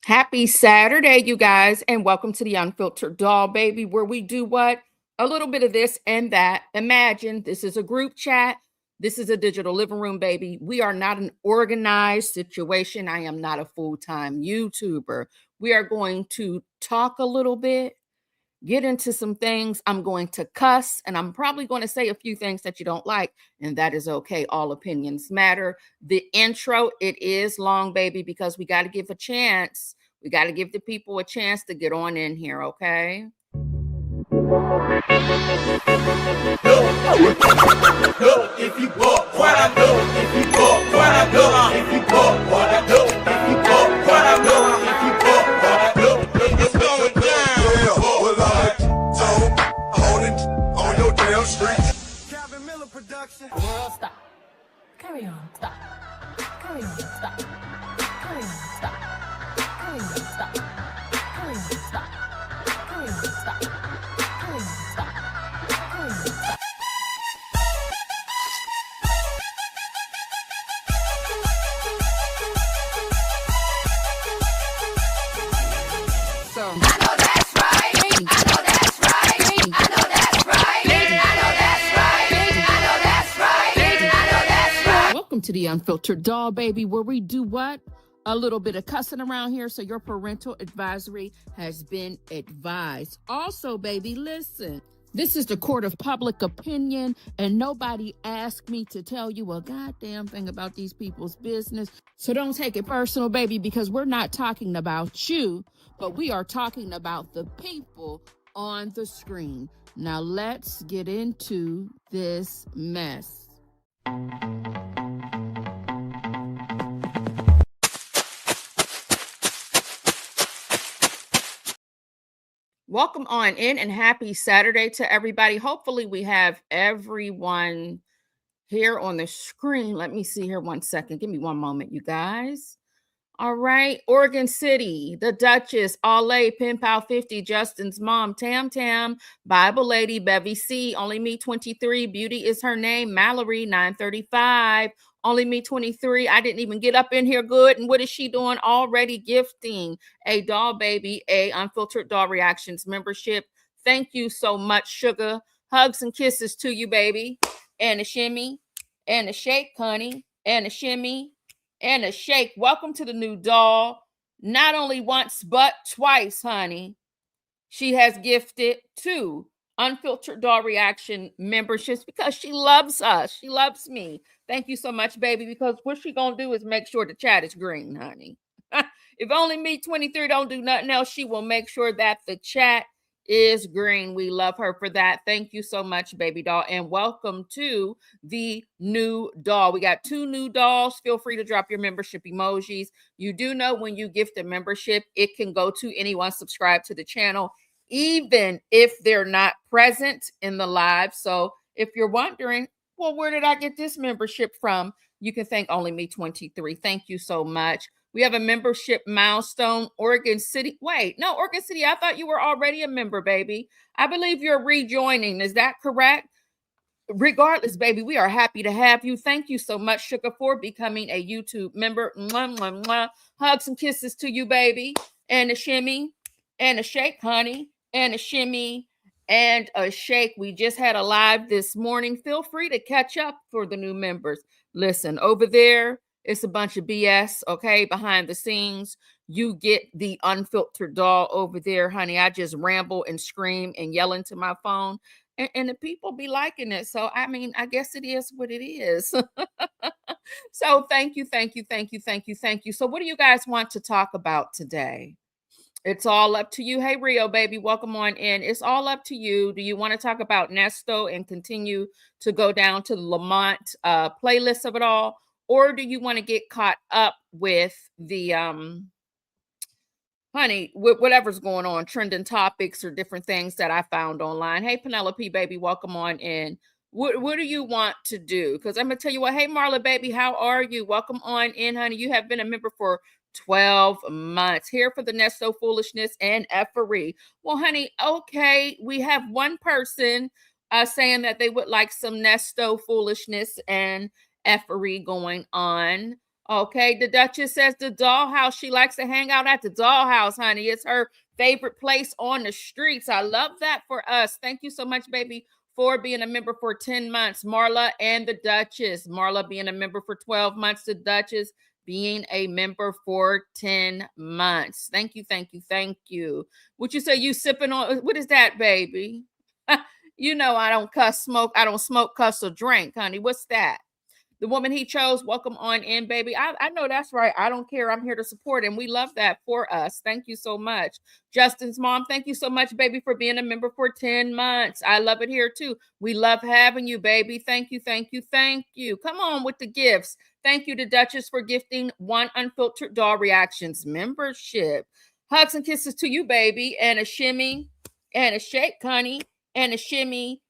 Happy Saturday, you guys, and welcome to the Unfiltered Doll, baby, where we do what? A little bit of this and that. Imagine this is a group chat. This is a digital living room, baby. We are not an organized situation. I am not a full-time YouTuber. We are going to talk a little bit, get into some things. I'm going to cuss, and I'm probably going to say a few things that you don't like, and that is okay. All opinions matter. The intro, it is long, baby, because we got to give a chance. We got to give the people a chance to get on in here, okay? If you bought what I know, if you bought what I know, if you bought what I know, if you bought what I know, if you bought what I know, it's going down. Well, I holding on your damn street. Calvin Miller production. World, stop. Carry on, stop. Carry on, stop. Carry on, stop. Carry on, stop. Carry on, stop. Carry on, stop. Carry on, stop. Carry on, stop. So, I know that's right. I know that's right. I know that's right. I know that's right. I know that's right. I know that's right. welcome to the Unfiltered Doll, baby, where we do what? A little bit of cussing around here, so your parental advisory has been advised. Also, baby, listen. This is the court of public opinion, and nobody asked me to tell you a goddamn thing about these people's business. So don't take it personal, baby, because we're not talking about you, but we are talking about the people on the screen. Now let's get into this mess. Welcome on in and happy Saturday to everybody. Hopefully we have everyone here on the screen. Let me see here one second. Give me one moment, you guys. All right. Oregon City, the Duchess, Ale, Pen Pal 50, Justin's mom, Tam Tam, Bible Lady, Bevy C, Only Me 23, Beauty is her name, Mallory 935, Only Me 23. I didn't even get up in here good. And what is she doing? Already gifting a doll baby, a Unfiltered Doll Reactions membership. Thank you so much, Sugar. Hugs and kisses to you, baby. And a shimmy, and a shake, honey, and a shimmy, and a shake. Welcome to the new doll. Not only once, but twice, honey. She has gifted 2 Unfiltered Doll Reaction memberships because she loves us. She loves me. Thank you so much, baby, because what she gonna do is make sure the chat is green, honey. If Only Me 23 don't do nothing else, she will make sure that the chat is green. We love her for that. Thank you so much, baby doll. And welcome to the new doll. We got 2 new dolls. Feel free to drop your membership emojis. You do know when you gift a membership, it can go to anyone subscribed to the channel, even if they're not present in the live. So if you're wondering, well, where did I get this membership from? You can thank Only Me 23. Thank you so much. We have a membership milestone, Oregon City. Wait, no, Oregon City, I thought you were already a member, baby. I believe you're rejoining. Is that correct? Regardless, baby, we are happy to have you. Thank you so much, Sugar, for becoming a YouTube member. Mwah, mwah, mwah. Hugs and kisses to you, baby. And a shimmy, and a shake, honey, and a shimmy, and a shake. We just had a live this morning. Feel free to catch up for the new members. Listen, over there, it's a bunch of BS, okay? Behind the scenes, you get the Unfiltered Doll over there, honey. I just ramble and scream and yell into my phone, and the people be liking it. So, I mean, I guess it is what it is. So, thank you, thank you, thank you, thank you, thank you. So, what do you guys want to talk about today? It's all up to you. Hey, Rio, baby, welcome on in. It's all up to you. Do you want to talk about Nesto and continue to go down to the Lamont playlist of it all? Or do you want to get caught up with the, honey, whatever's going on, trending topics or different things that I found online? Hey, Penelope, baby, welcome on in. What do you want to do? Because I'm going to tell you what. Hey, Marla, baby, how are you? Welcome on in, honey. You have been a member for 12 months. Here for the Nesto foolishness and effery. Well, honey, okay, we have one person saying that they would like some Nesto foolishness and effery going on. Okay, the Duchess says the Dollhouse. She likes to hang out at the Dollhouse, honey. It's her favorite place on the streets. I love that for us. Thank you so much, baby, for being a member for 10 months. Marla and the Duchess. Marla being a member for 12 months. The Duchess being a member for 10 months. Thank you, thank you, thank you. Would you say you sipping on, what is that, baby? You know I don't smoke, cuss, or drink, honey. What's that? The woman he chose, welcome on in, baby. I know that's right. I don't care. I'm here to support, and we love that for us. Thank you so much. Justin's mom, thank you so much, baby, for being a member for 10 months. I love it here, too. We love having you, baby. Thank you, thank you, thank you. Come on with the gifts. Thank you to Duchess for gifting 1 Unfiltered Doll Reactions membership. Hugs and kisses to you, baby, and a shimmy and a shake, honey, and a shimmy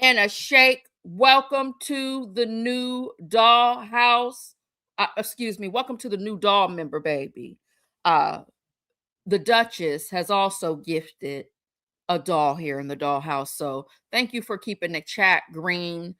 and a shake. Welcome to the new Dollhouse. Welcome to the new doll member, baby. The Duchess has also gifted a doll here in the Dollhouse. So thank you for keeping the chat green.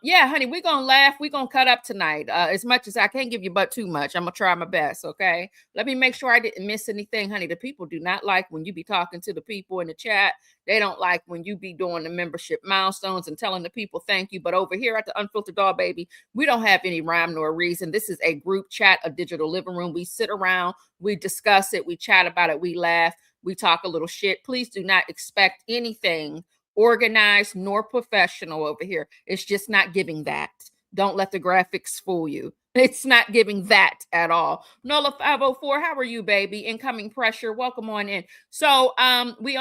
Yeah, honey, we're gonna laugh. We're gonna cut up tonight. As much as I can't give you but too much. I'm gonna try my best. Okay. Let me make sure I didn't miss anything, honey. The people do not like when you be talking to the people in the chat. They don't like when you be doing the membership milestones and telling the people thank you. But over here at the Unfiltered Doll, baby, we don't have any rhyme nor reason. This is a group chat, a digital living room. We sit around, we discuss it, we chat about it, we laugh, we talk a little shit. Please do not expect anything organized nor professional over here. It's just not giving that. Don't let the graphics fool you. It's not giving that at all. Nola 504, how are you, baby? Incoming pressure. Welcome on in. So we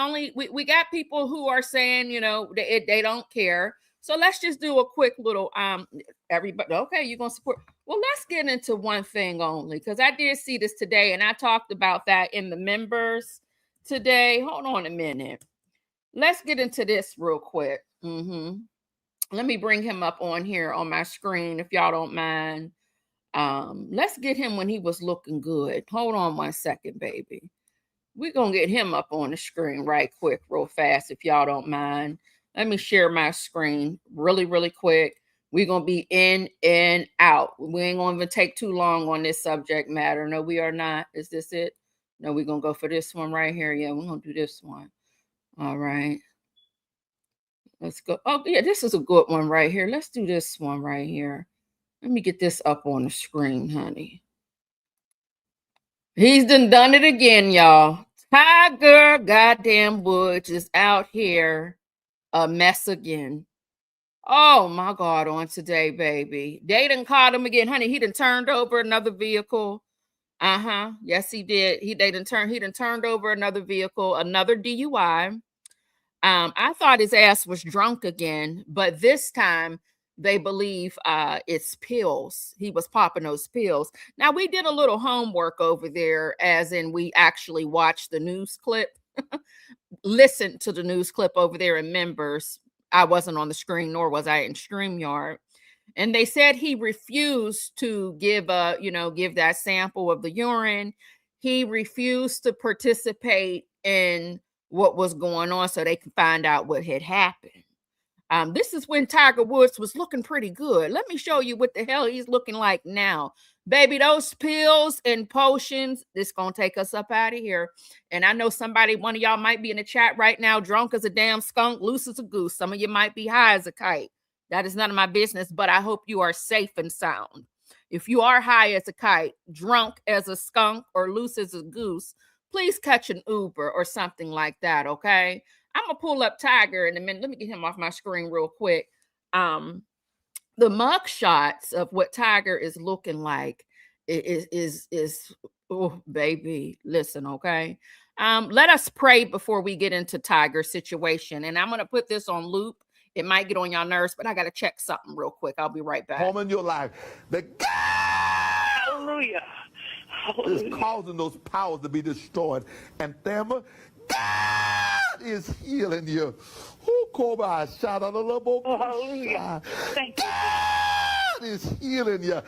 got people who are saying, you know, they don't care. So let's just do a quick little everybody. Okay, you're gonna support. Well, let's get into one thing only, because I did see this today and I talked about that in the members today. Hold on a minute. Let's get into this real quick. Let me bring him up on here on my screen, if y'all don't mind. Let's get him when he was looking good. Hold on 1 second, baby. We're going to get him up on the screen right quick, real fast, if y'all don't mind. Let me share my screen really, really quick. We're going to be in and out. We ain't going to even take too long on this subject matter. No, we are not. Is this it? No, we're going to go for this one right here. Yeah, we're going to do this one. All right. Let's go. Oh, yeah, this is a good one right here. Let's do this one right here. Let me get this up on the screen, honey. He's done it again, y'all. Tiger goddamn Woods is out here a mess again. Oh, my God, on today, baby. They done caught him again, honey. He done turned over another vehicle. Yes, he did. He done turned over another vehicle, another DUI. I thought his ass was drunk again, but this time they believe it's pills. He was popping those pills. Now, we did a little homework over there, as in we actually watched the news clip, listened to the news clip over there in members. I wasn't on the screen, nor was I in StreamYard. And they said he refused to give that sample of the urine. He refused to participate in what was going on so they could find out what had happened. This is when Tiger Woods was looking pretty good. Let me show you what the hell he's looking like now. Baby, those pills and potions, this gonna take us up out of here. And I know one of y'all might be in the chat right now, drunk as a damn skunk, loose as a goose. Some of you might be high as a kite. That is none of my business, but I hope you are safe and sound. If you are high as a kite, drunk as a skunk, or loose as a goose, please catch an Uber or something like that, okay? I'm going to pull up Tiger in a minute. Let me get him off my screen real quick. The mug shots of what Tiger is looking like is oh, baby, listen, okay? Let us pray before we get into Tiger's situation. And I'm going to put this on loop. It might get on y'all nerves, but I got to check something real quick. I'll be right back. Home in your life. The God Hallelujah. is causing those powers to be destroyed. And Thelma, God is healing you. Who called by shout out a little Oh, hallelujah. Thank you. God is healing you.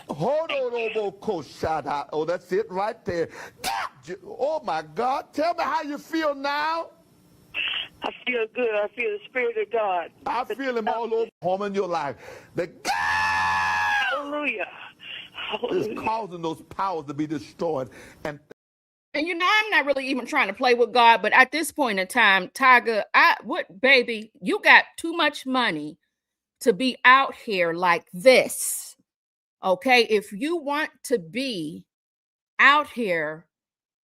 Hold on, shout out. Oh, that's it right there. God, oh my God. Tell me how you feel now. I feel good. I feel the Spirit of God. I feel him all over home in your life. The God Hallelujah. It's causing those powers to be destroyed. And And I'm not really even trying to play with God, but at this point in time, Tiger, baby, you got too much money to be out here like this. Okay. If you want to be out here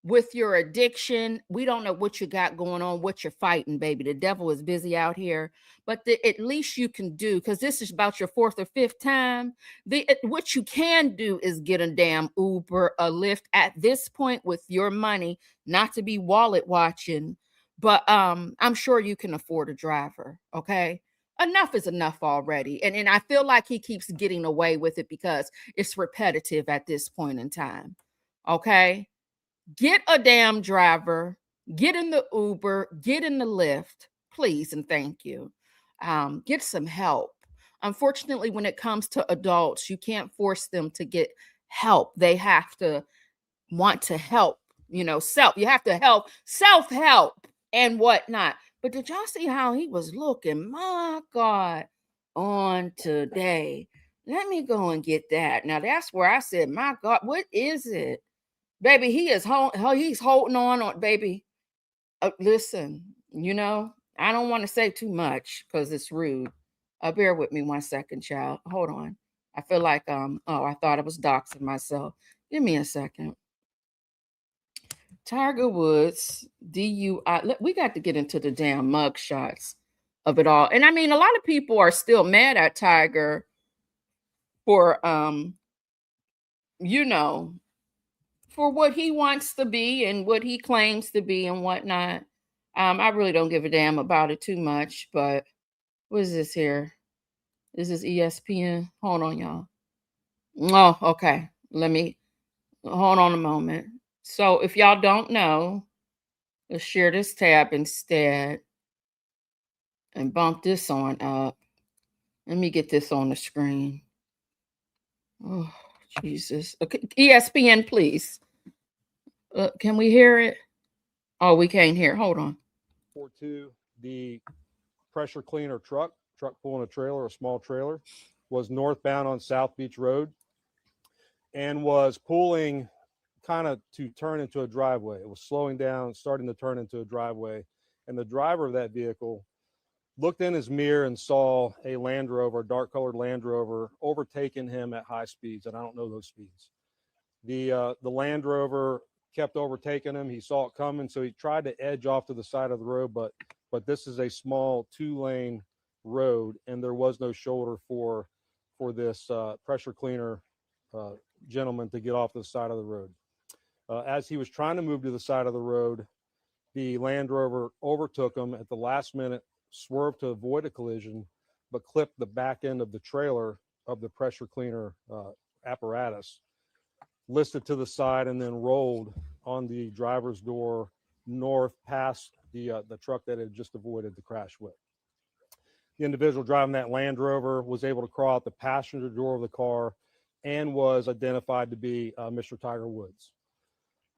with your addiction, we don't know what you got going on, what you're fighting, baby. The devil is busy out here, but at least you can do, because this is about your fourth or fifth time. What you can do is get a damn Uber, a Lyft at this point with your money, not to be wallet watching, but I'm sure you can afford a driver. Okay. Enough is enough already. And I feel like he keeps getting away with it because it's repetitive at this point in time. Okay. Get a damn driver, get in the Uber, get in the Lyft, please and thank you. Get some help. Unfortunately, when it comes to adults, you can't force them to get help. They have to want to help, you have to help, self-help and whatnot. But did y'all see how he was looking? My God, on today. Let me go and get that. Now that's where I said, my God, what is it? Baby, he's holding on, baby. Listen, I don't want to say too much because it's rude. Bear with me 1 second, child. Hold on. I feel like, I thought I was doxing myself. Give me a second. Tiger Woods, DUI. We got to get into the damn mug shots of it all. And I mean, a lot of people are still mad at Tiger for, for what he wants to be and what he claims to be and whatnot. I really don't give a damn about it too much, but what is this here? Is this ESPN? Hold on, y'all. Oh, okay. Hold on a moment. So if y'all don't know, let's share this tab instead and bump this on up. Let me get this on the screen. Oh, Jesus. Okay. ESPN, please. Can we hear it? Oh, we can't hear. Hold on. 4-2, the pressure cleaner truck pulling a trailer, a small trailer, was northbound on South Beach Road and was pulling kind of to turn into a driveway. It was slowing down, starting to turn into a driveway. And the driver of that vehicle looked in his mirror and saw a Land Rover, dark colored Land Rover, overtaking him at high speeds. And I don't know those speeds. The Land Rover kept overtaking him. He saw it coming, so he tried to edge off to the side of the road, but this is a small 2-lane road, and there was no shoulder for this pressure cleaner gentleman to get off to the side of the road. As he was trying to move to the side of the road, the Land Rover overtook him at the last minute, swerved to avoid a collision, but clipped the back end of the trailer of the pressure cleaner apparatus, listed to the side, and then rolled on the driver's door north past the truck that had just avoided the crash with. The individual driving that Land Rover was able to crawl out the passenger door of the car and was identified to be Mr. Tiger Woods.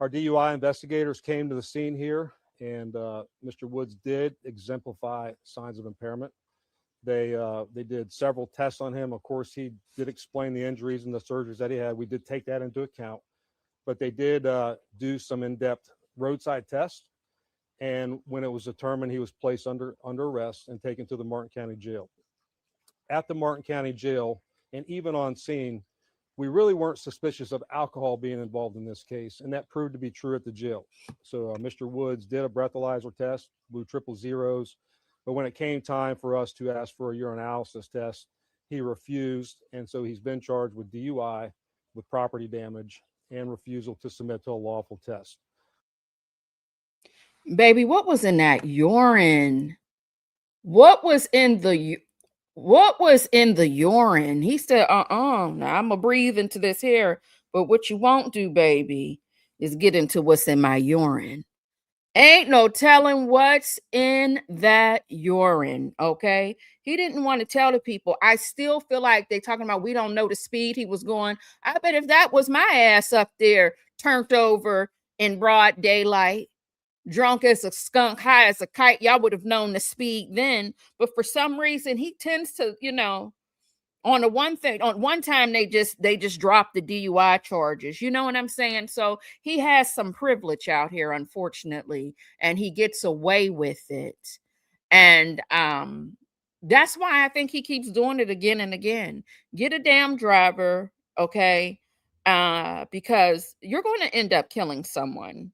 Our DUI investigators came to the scene here, and Mr. Woods did exemplify signs of impairment. They did several tests on him. Of course, he did explain the injuries and the surgeries that he had. We did take that into account, but they did do some in-depth roadside tests. And when it was determined, he was placed under arrest and taken to the Martin County Jail. At the Martin County Jail, and even on scene, we really weren't suspicious of alcohol being involved in this case, and that proved to be true at the jail. So Mr. Woods did a breathalyzer test, blew 000s, but when it came time for us to ask for a urinalysis test, he refused, and so he's been charged with DUI, with property damage, and refusal to submit to a lawful test. Baby, what was in that urine? What was in the urine? He said, now I'm gonna breathe into this here, but what you won't do, baby, is get into what's in my urine. Ain't no telling what's in that urine, okay? He didn't want to tell the people. I still feel like they talking about we don't know the speed he was going. I bet if that was my ass up there, turned over in broad daylight, drunk as a skunk, high as a kite, y'all would have known the speed then. But for some reason, he tends to, on the one thing, on one time they just dropped the DUI charges. You know what I'm saying? So he has some privilege out here, unfortunately, and he gets away with it. And that's why I think he keeps doing it again and again. Get a damn driver, okay? Because you're going to end up killing someone.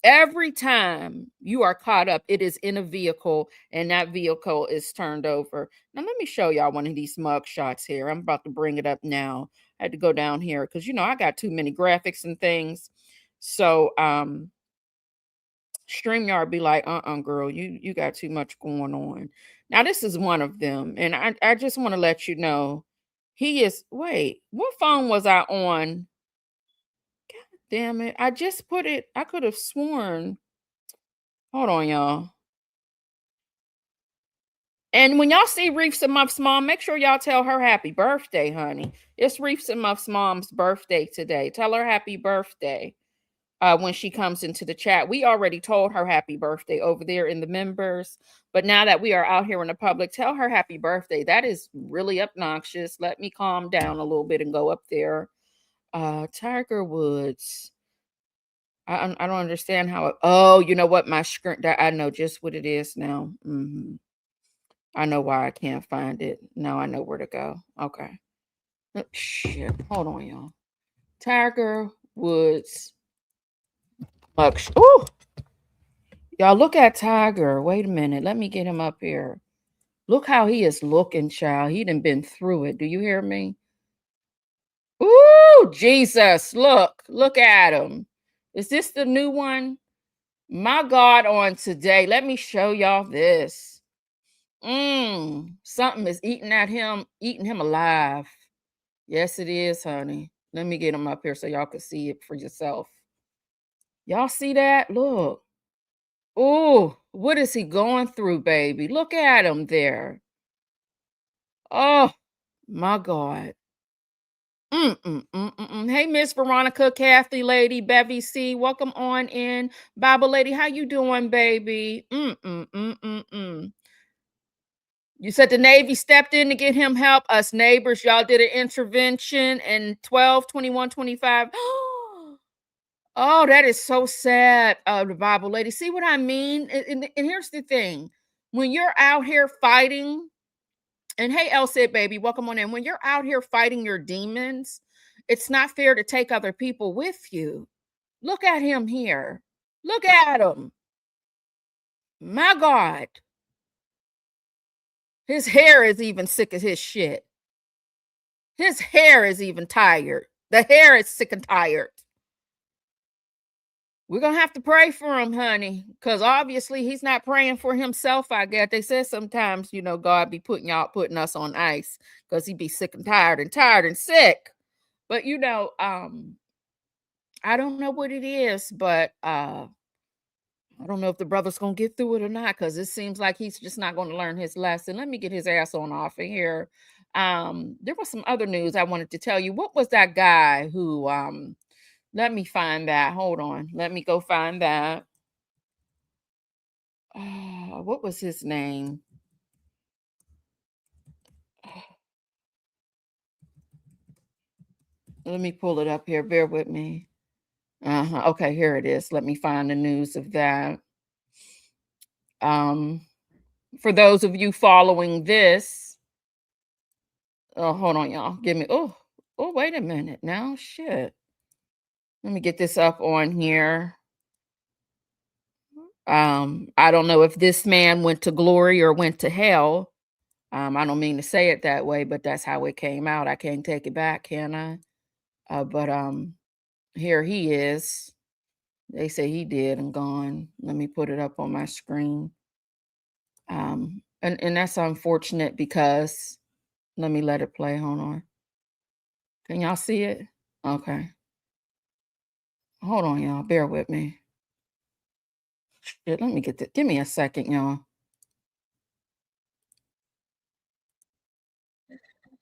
Every time you are caught up, it is in a vehicle and that vehicle is turned over. Now, let me show y'all one of these mug shots here. I'm about to bring it up now. I had to go down here because, you know, I got too many graphics and things. So, StreamYard be like, girl, you got too much going on. Now, this is one of them. And I just want to let you know, he is, wait, what phone was I on? Damn it. I just put it, I could have sworn. Hold on, y'all. And when y'all see Reefs and Muff's mom, make sure y'all tell her happy birthday, honey. It's Reefs and Muff's mom's birthday today. Tell her happy birthday when she comes into the chat. We already told her happy birthday over there in the members. But now that we are out here in the public, tell her happy birthday. That is really obnoxious. Let me calm down a little bit and go up there. Tiger Woods. I don't understand how it, oh, you know what? My screen, I know just what it is now. I know why I can't find it. Now I know where to go. Okay. Shit. Hold on, y'all. Tiger Woods. Oh, y'all look at Tiger. Wait a minute. Let me get him up here. Look how he is looking, child. He done been through it. Do you hear me? Ooh, Jesus. Look at him. Is this the new one? My God, on today. Let me show y'all this. Something is eating him alive. Yes, it is, honey. Let me get him up here so y'all can see it for yourself. Y'all see that? Look. Oh, what is he going through, baby? Look at him there. Oh, my God. Hey, Miss Veronica, Kathy Lady, Bevy C, welcome on in. Bible Lady, how you doing, baby? You said the Navy stepped in to get him help. Us neighbors, y'all did an intervention in 12, 21, 25. Oh, that is so sad, the Bible Lady. See what I mean? And here's the thing. When you're out here fighting, and hey, El said, baby, welcome on in. When you're out here fighting your demons, it's not fair to take other people with you. Look at him here. Look at him. My God. His hair is even sick as his shit. His hair is even tired. The hair is sick and tired. We're going to have to pray for him, honey, because obviously he's not praying for himself, I guess. They said sometimes, you know, God be putting us on ice because he be sick and tired and sick. But, you know, I don't know what it is, but I don't know if the brother's going to get through it or not, because it seems like he's just not going to learn his lesson. Let me get his ass on off of here. There was some other news I wanted to tell you. What was that guy who, let me find that. Hold on. Let me go find that. What was his name? Let me pull it up here. Bear with me. Okay, here it is. Let me find the news of that. For those of you following this, hold on, y'all. Give me, oh, wait a minute now. Shit. Let me get this up on here. I don't know if this man went to glory or went to hell. I don't mean to say it that way, but that's how it came out. I can't take it back, can I? But here he is. They say he did and gone. Let me put it up on my screen. And that's unfortunate because let me let it play. Hold on. Can y'all see it? Okay. Hold on, y'all. Bear with me. Shit, let me get that. Give me a second, y'all.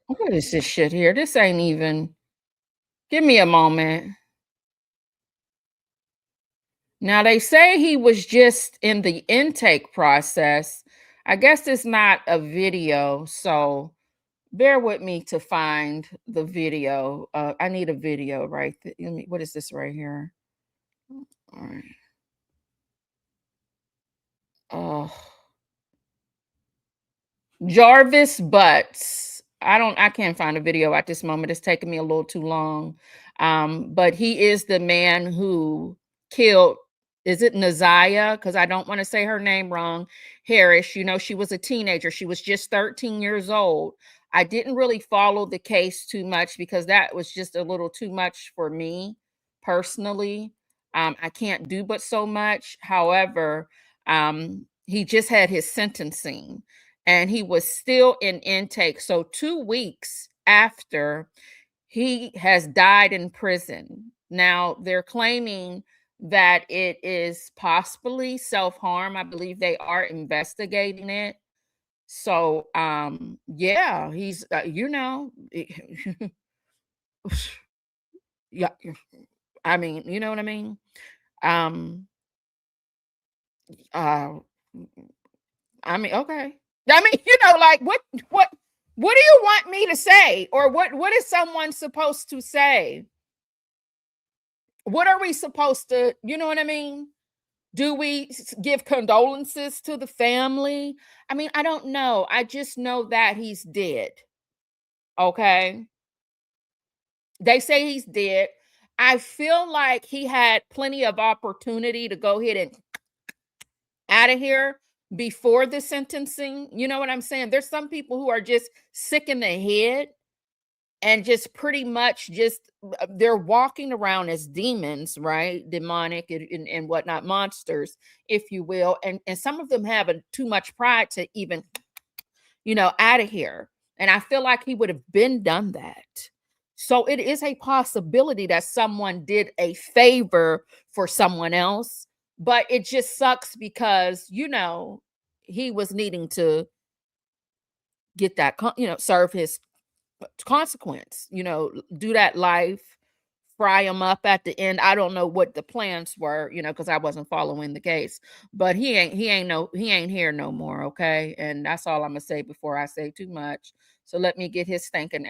What is this shit here? This ain't even. Give me a moment. Now, they say he was just in the intake process. I guess it's not a video, so bear with me to find the video. I need a video, right? What is this right here? All right. Oh, Jarvis Butts. I can't find a video at this moment. It's taking me a little too long. But he is the man who killed, is it Naziah? Because I don't want to say her name wrong. Harris, you know, she was a teenager. She was just 13 years old. I didn't really follow the case too much because that was just a little too much for me personally. I can't do but so much. However, he just had his sentencing and he was still in intake. So 2 weeks after, he has died in prison. Now they're claiming that it is possibly self-harm. I believe they are investigating it. So yeah, he's you know, yeah, I mean, you know what I mean? Um uh I mean, okay. I mean, you know, like what do you want me to say? Or what is someone supposed to say? What are we supposed to, you know what I mean? Do we give condolences to the family? I mean, I don't know. I just know that he's dead. Okay. They say he's dead. I feel like he had plenty of opportunity to go ahead and out of here before the sentencing. You know what I'm saying? There's some people who are just sick in the head and just pretty much just they're walking around as demons, right? Demonic and whatnot, monsters, if you will. And some of them have too much pride to even, you know, out of here. And I feel like he would have been done that. So it is a possibility that someone did a favor for someone else, but it just sucks because, you know, he was needing to get that, you know, serve his consequence, you know, do that life, fry him up at the end. I don't know what the plans were, you know, because I wasn't following the case. But he ain't here no more, okay? And that's all I'm gonna say before I say too much. So let me get his stinking.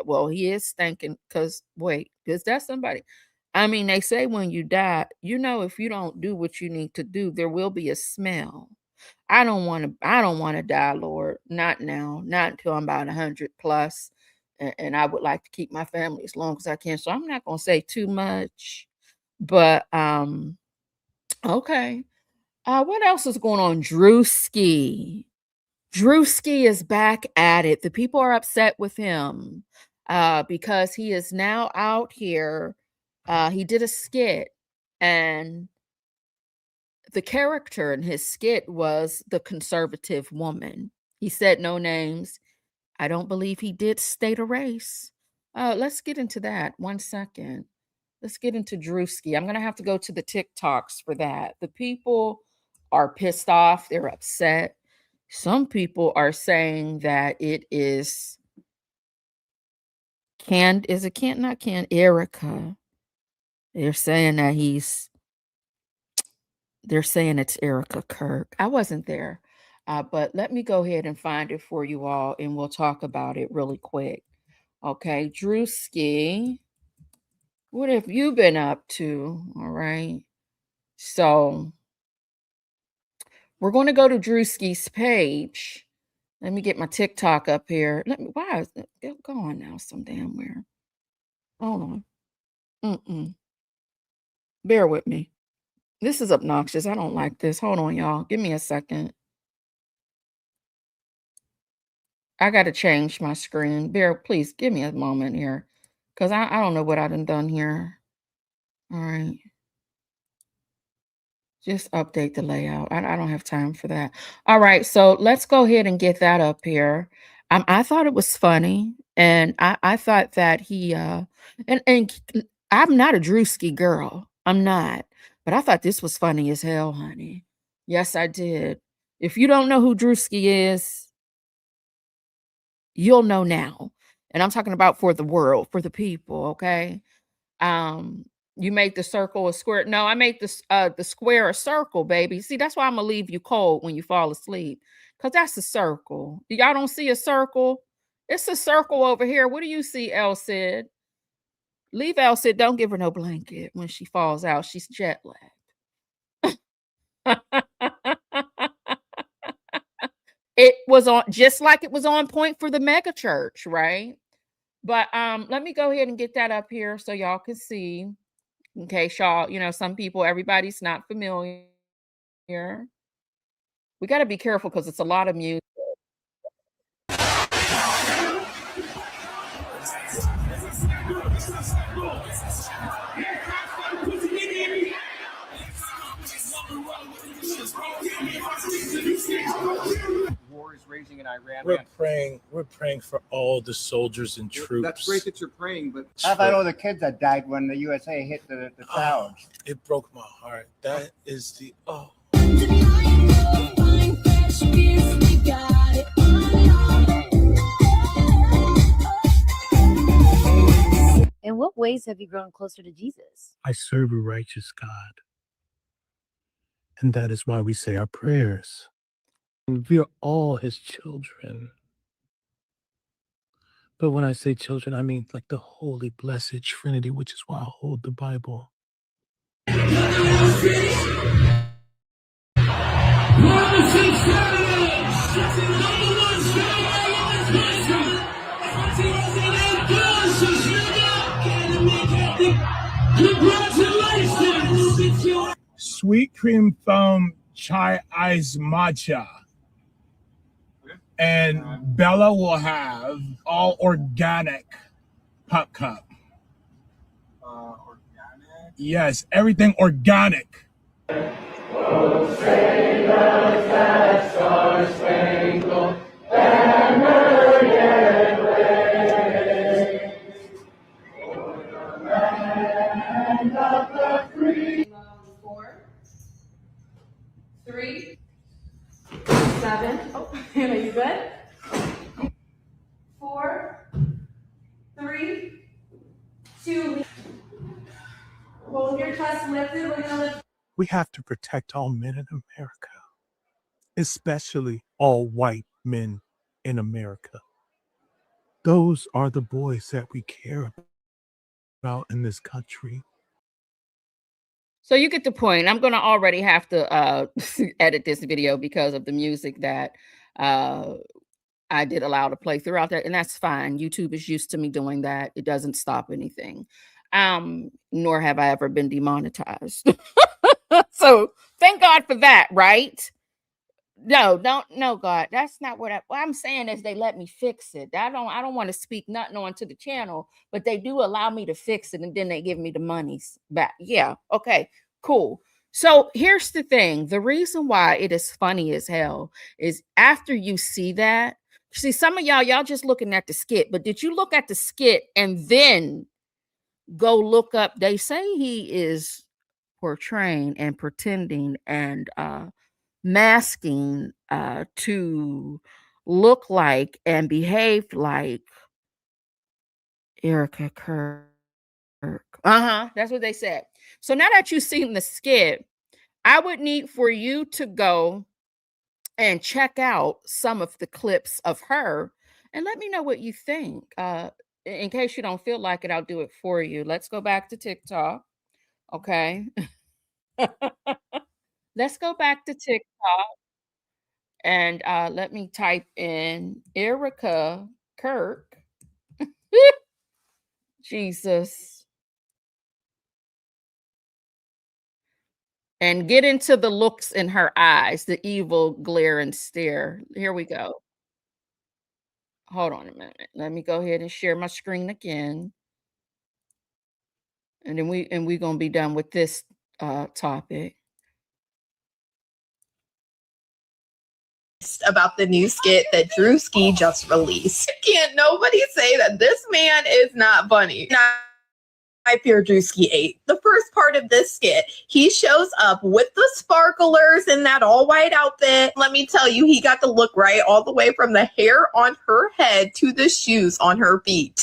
Well, he is stinking because wait, is that somebody? I mean, they say when you die, you know, if you don't do what you need to do, there will be a smell. I don't want to die, Lord. Not now. Not until I'm about 100 plus. And I would like to keep my family as long as I can. So I'm not gonna say too much. But okay. What else is going on? Druski. Druski is back at it. The people are upset with him because he is now out here. He did a skit, and the character in his skit was the conservative woman. He said no names. I don't believe he did state a race. Let's get into that. 1 second. Let's get into Druski. I'm going to have to go to the TikToks for that. The people are pissed off. They're upset. Some people are saying that it is Erica. They're saying it's Erica Kirk. I wasn't there. But let me go ahead and find it for you all and we'll talk about it really quick. Okay, Druski, what have you been up to? All right. So we're going to go to Druski's page. Let me get my TikTok up here. Why is it go on now? Some damn where. Hold on. Bear with me. This is obnoxious. I don't like this. Hold on, y'all. Give me a second. I got to change my screen. Please give me a moment here. Because I don't know what I done here. All right. Just update the layout. I don't have time for that. All right, so let's go ahead and get that up here. I thought it was funny, and I thought that he and I'm not a Druski girl. I'm not, but I thought this was funny as hell, honey. Yes, I did. If you don't know who Druski is, you'll know now. And I'm talking about for the world, for the people, okay? You make the circle a square. No, I make the square a circle, baby. See, that's why I'm gonna leave you cold when you fall asleep. Cause that's a circle. Y'all don't see a circle. It's a circle over here. What do you see, El Cid? Leave El Cid. Don't give her no blanket when she falls out. She's jet lagged. It was on just like it was on point for the mega church, right? But let me go ahead and get that up here so y'all can see. In case y'all, some people, everybody's not familiar. We got to be careful because it's a lot of music. War is raging in Iran. We're praying for all the soldiers and troops. That's great that you're praying, but how about all the kids that died when the USA hit the towers? It broke my heart. That is the In what ways have you grown closer to Jesus? I serve a righteous God. And that is why we say our prayers. And we are all his children. But when I say children, I mean like the holy, blessed Trinity, which is why I hold the Bible. Sweet cream foam chai ice matcha. And Bella will have all organic pop cup. organic. Yes, everything organic. Four, 3, 7. Oh, Hannah, you good? 4, 3, 2. Hold your chest lifted. We're gonna lift. We have to protect all men in America, especially all white men in America. Those are the boys that we care about in this country. So you get the point. I'm going to already have to edit this video because of the music that I did allow to play throughout that. And that's fine. YouTube is used to me doing that. It doesn't stop anything. Nor have I ever been demonetized. So thank God for that, right? No, God. That's not what I'm saying is they let me fix it. I don't want to speak nothing onto the channel, but they do allow me to fix it and then they give me the monies back. Yeah, okay, cool. So here's the thing. The reason why it is funny as hell is after you see that, see some of y'all just looking at the skit, but did you look at the skit and then go look up? They say he is portraying and pretending and masking to look like and behave like Erica Kirk. That's what they said. So now that you've seen the skit, I would need for you to go and check out some of the clips of her and let me know what you think. In case you don't feel like it, I'll do it for you. Let's go back to TikTok. Okay. Let's go back to TikTok and let me type in Erica Kirk. Jesus. And get into the looks in her eyes, the evil glare and stare. Here we go. Hold on a minute. Let me go ahead and share my screen again. And then we're gonna be done with this topic. About the new skit that Druski just released. Can't nobody say that this man is not funny. I fear Druski 8. The first part of this skit, he shows up with the sparklers in that all white outfit. Let me tell you, he got the look right all the way from the hair on her head to the shoes on her feet.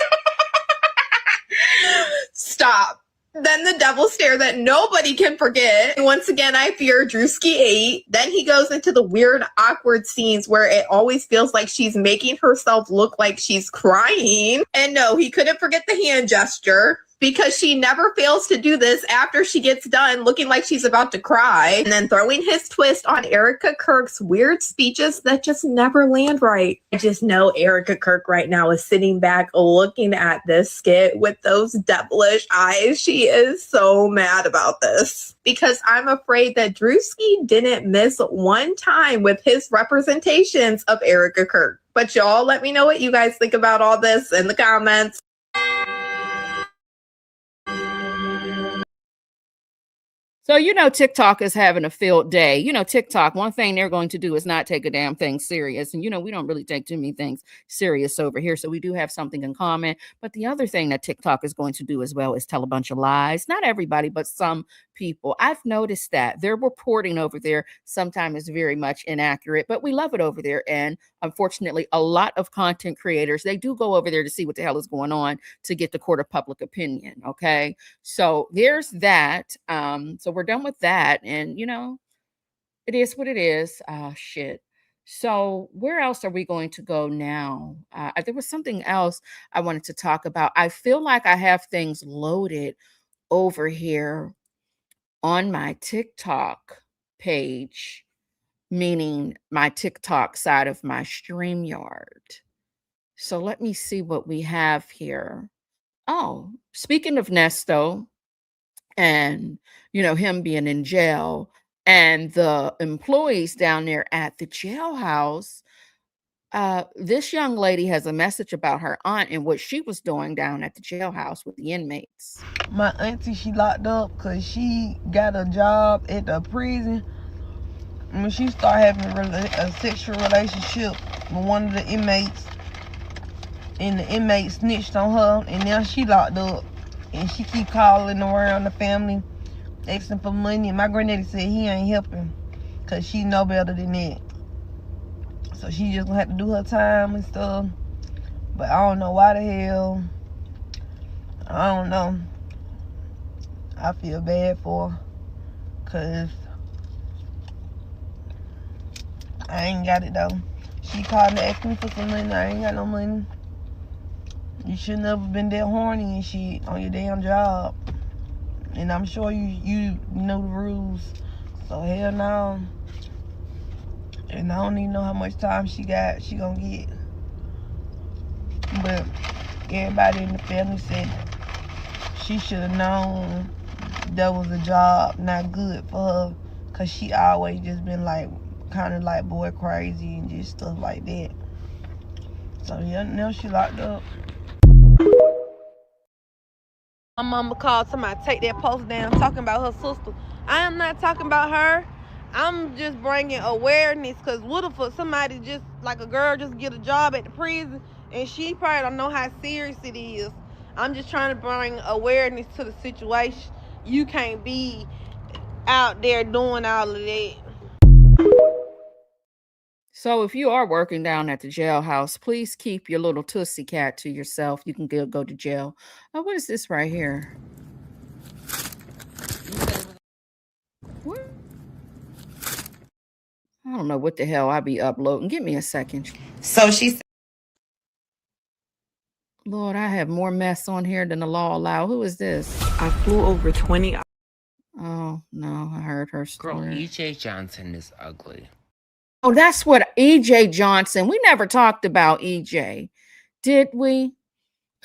Stop. Then the devil stare that nobody can forget. Once again, I fear Druski 8. Then he goes into the weird, awkward scenes where it always feels like she's making herself look like she's crying. And no, he couldn't forget the hand gesture, because she never fails to do this after she gets done looking like she's about to cry. And then throwing his twist on Erica Kirk's weird speeches that just never land right. I just know Erica Kirk right now is sitting back looking at this skit with those devilish eyes. She is so mad about this, because I'm afraid that Druski didn't miss one time with his representations of Erica Kirk. But y'all, let me know what you guys think about all this in the comments. So, you know, TikTok is having a field day. You know, TikTok, one thing they're going to do is not take a damn thing serious. And, you know, we don't really take too many things serious over here. So we do have something in common. But the other thing that TikTok is going to do as well is tell a bunch of lies. Not everybody, but some people. I've noticed that their reporting over there sometimes is very much inaccurate, but we love it over there. And unfortunately, a lot of content creators, they do go over there to see what the hell is going on to get the court of public opinion. Okay. So there's that. So we're done with that. And, you know, it is what it is. Shit. So where else are we going to go now? There was something else I wanted to talk about. I feel like I have things loaded over here on my TikTok page, meaning my TikTok side of my StreamYard. So let me see what we have here. Oh, speaking of Nesto and, you know, him being in jail and the employees down there at the jailhouse, this young lady has a message about her aunt and what she was doing down at the jailhouse with the inmates. My auntie, she locked up because she got a job at the prison. When she started having a sexual relationship with one of the inmates, and the inmate snitched on her, and now she locked up. And she keep calling around the family, asking for money. And my granddaddy said he ain't helping because she know better than that. So she just gonna have to do her time and stuff. But I don't know why the hell. I don't know. I feel bad for her because I ain't got it though. She called me asking me for some money. I ain't got no money. You should never been that horny and shit on your damn job. And I'm sure you know the rules. So hell no. And I don't even know how much time she gonna get. But everybody in the family said she should have known that was a job not good for her, cause she always just been like kind of like boy crazy and just stuff like that. So yeah, now she locked up. My mama called somebody, take that post down, talking about her sister. I am not talking about her. I'm just bringing awareness, because what if somebody just, like a girl, just get a job at the prison and she probably don't know how serious it is. I'm just trying to bring awareness to the situation. You can't be out there doing all of that. So if you are working down at the jailhouse, please keep your little tussie cat to yourself. You can go to jail. Oh, what is this right here? What? I don't know what the hell I be uploading. Give me a second. So she said, Lord, I have more mess on here than the law allow. Who is this? I flew over 20. Oh, no, I heard her story. Girl, E.J. Johnson is ugly. Oh, that's what E.J. Johnson. We never talked about E.J. Did we?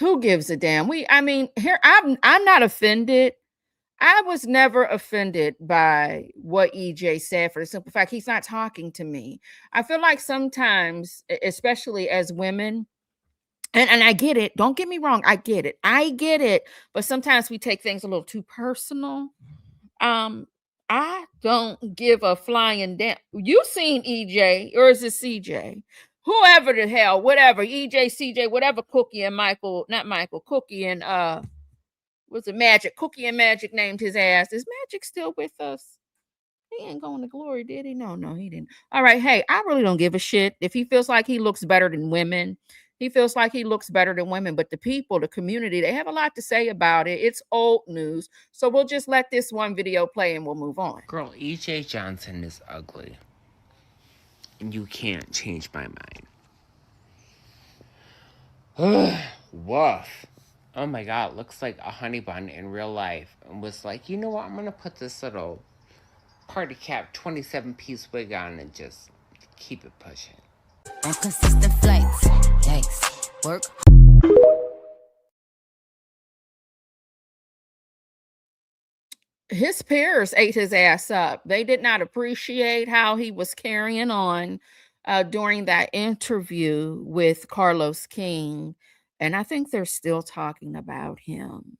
Who gives a damn? I mean, here I'm not offended. I was never offended by what EJ said, for the simple fact he's not talking to me. I feel like sometimes, especially as women, and I get it. Don't get me wrong. I get it. But sometimes we take things a little too personal. I don't give a flying damn. You seen EJ, or is it CJ? Whoever the hell, whatever, EJ, CJ, whatever, Cookie and Michael, not Michael, Cookie and was it Magic? Cookie and Magic named his ass. Is Magic still with us? He ain't going to glory, did he? No, he didn't. All right. Hey, I really don't give a shit. If he feels like he looks better than women, He feels like he looks better than women, but the people, the community, they have a lot to say about it. It's old news. So we'll just let this one video play and we'll move on. Girl, E.J. Johnson is ugly. And you can't change my mind. Woof. Oh my God, looks like a honey bun in real life. And was like, you know what? I'm going to put this little party cap 27-piece wig on and just keep it pushing. Inconsistent flights. Yikes. Work. His peers ate his ass up. They did not appreciate how he was carrying on during that interview with Carlos King. And I think they're still talking about him.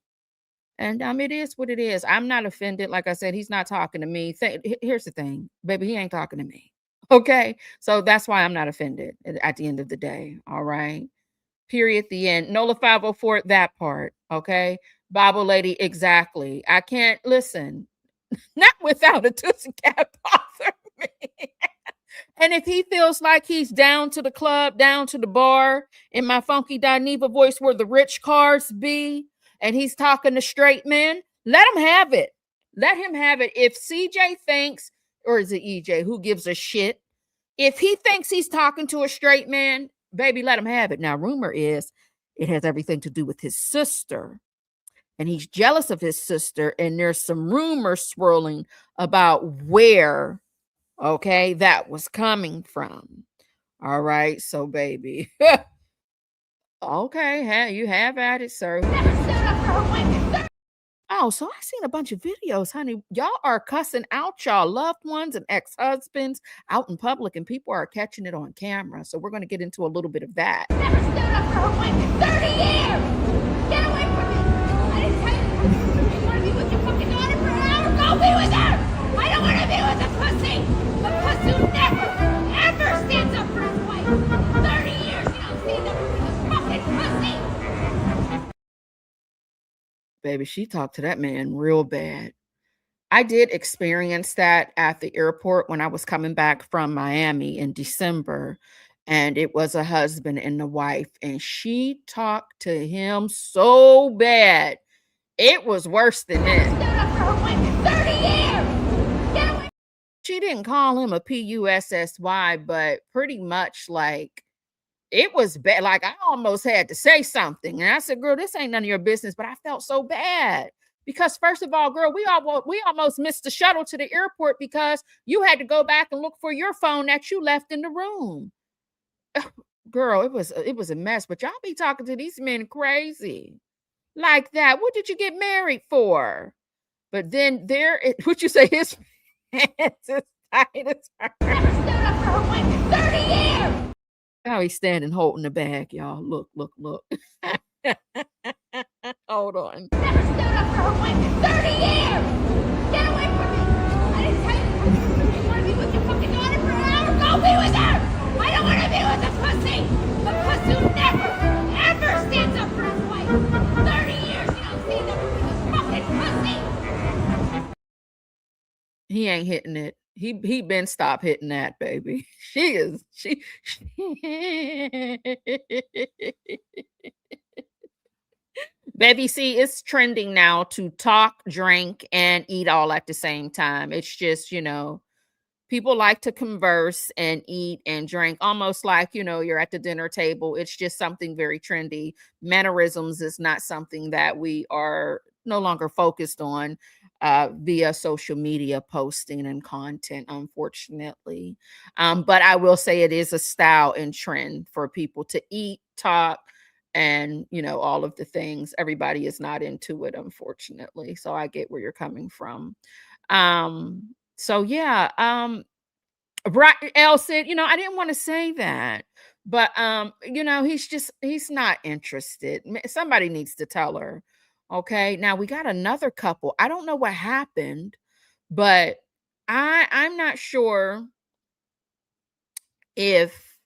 And it is what it is. I'm not offended. Like I said, he's not talking to me. Here's the thing, baby, he ain't talking to me. Okay. So that's why I'm not offended at the end of the day. All right. Period. The end. NOLA 504, that part. Okay. Bible lady, exactly. I can't listen. Not without a Tootsie Cat bother me. And if he feels like he's down to the club, down to the bar, in my funky Dineva voice where the rich cars be, and he's talking to straight men, let him have it. Let him have it. If CJ thinks, or is it EJ, who gives a shit? If he thinks he's talking to a straight man, baby, let him have it. Now, rumor is it has everything to do with his sister. And he's jealous of his sister. And there's some rumors swirling about where, okay, that was coming from. All right. So, baby. Okay. Hey, you have at it, sir. Oh, so I seen a bunch of videos, honey. Y'all are cussing out y'all loved ones and ex-husbands out in public, and people are catching it on camera. So we're going to get into a little bit of that. Never stood up for a woman. 30 years. Get away from me. I didn't tell you. You want to be with your fucking daughter for an hour? Go be with her. I don't want to be with a pussy. A pussy who never, ever stands up for his wife. 30 years you don't stand up for the fucking pussy. Baby, she talked to that man real bad. I did experience that at the airport when I was coming back from Miami in December, and it was a husband and the wife, and she talked to him so bad. It was worse than this. She didn't call him a P-U-S-S-Y, but pretty much like it was bad. Like I almost had to say something. And I said, girl, this ain't none of your business. But I felt so bad because first of all, girl, we almost missed the shuttle to the airport because you had to go back and look for your phone that you left in the room. Girl, it was a mess. But y'all be talking to these men crazy like that. What did you get married for? But then what you say, his pants is tight as her. 30 years. How he's standing holding the bag, y'all. Look. Hold on. Never stood up for a woman. 30 years. Get away from me. I didn't tell you. You want to be with your fucking daughter for an hour? Go be with her. I don't want to be with a pussy. A pussy who never, ever stands up for his wife. 30 years you don't stand up for this fucking pussy. He ain't hitting it. He been stopped hitting that, baby. She baby, see, it's trending now to talk, drink, and eat all at the same time. It's just, people like to converse and eat and drink almost like, you're at the dinner table. It's just something very trendy. Mannerisms is not something that we are no longer focused on via social media posting and content, unfortunately. But I will say it is a style and trend for people to eat, talk, and all of the things. Everybody is not into it, unfortunately. So I get where you're coming from. So yeah, right, Elle said, I didn't want to say that, but he's not interested. Somebody needs to tell her. Okay, now we got another couple. I don't know what happened, but I'm not sure if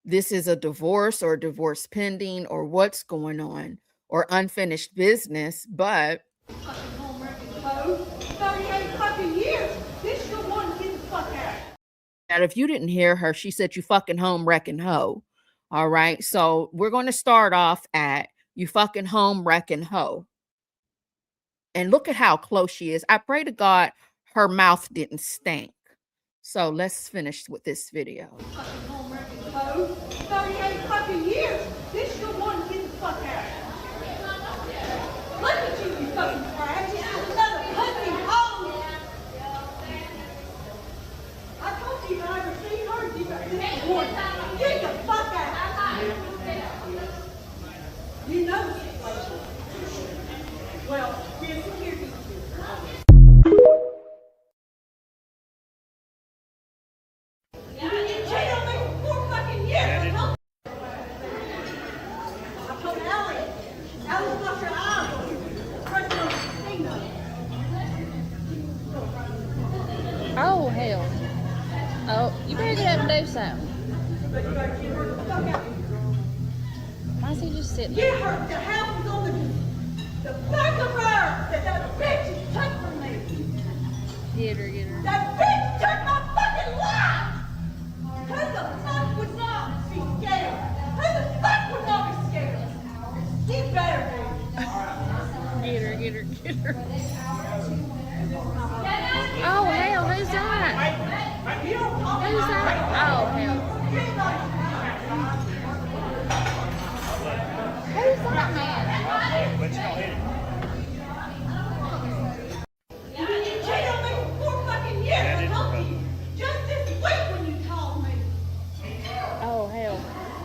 this is a divorce or divorce pending or what's going on or unfinished business, but 38 fucking years. This your one, get the fuck out. and if you didn't hear her, she said, you fucking home wrecking hoe. All right. So we're going to start off at you fucking home wrecking hoe. And look at how close she is. I pray to God her mouth didn't stink. So let's finish with this video. 38 fucking years. This your one to get the fuck out. Look at you, you fucking crab. This is another pussy hole. I told you if I ever see her, you better get the one. Get the fuck out. You know the situation. Well, here's the You cheated on me for 4 fucking years. I told Allie. Allie's got your eyes on you. Pressing on your finger. Oh, hell. Oh, you better get up and do something. But you better get her the fuck out of here. Why is he just sitting there? Get her. The house is on the back of her that bitch is took from me. Get her, get her. That bitch took my fucking life. Who the fuck would not be scared? Who the fuck would not be scared? You better be. Get her, get her, get her. Oh, hell, who's that? Who's that? Oh, hell. Who's that man? You cheated on me for 4 fucking years. I told you. Just this week when you called me. Oh, hell.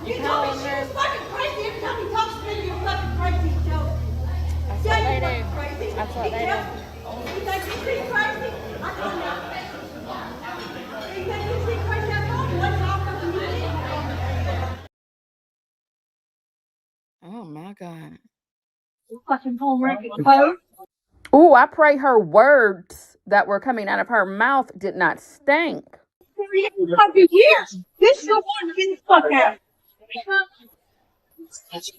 You told me she was fucking crazy. Every time he talks to me, you're fucking crazy. He tells me. That's Yeah, what they you're do. fucking crazy. That's what He they tells do. me. You think you see crazy? I told you. You think you see crazy? I told you. What's all fucking you? Oh my God. You fucking home wrecking hoe. Ooh, I pray her words that were coming out of her mouth did not stink. 38 fucking years. This your one to get the fuck out.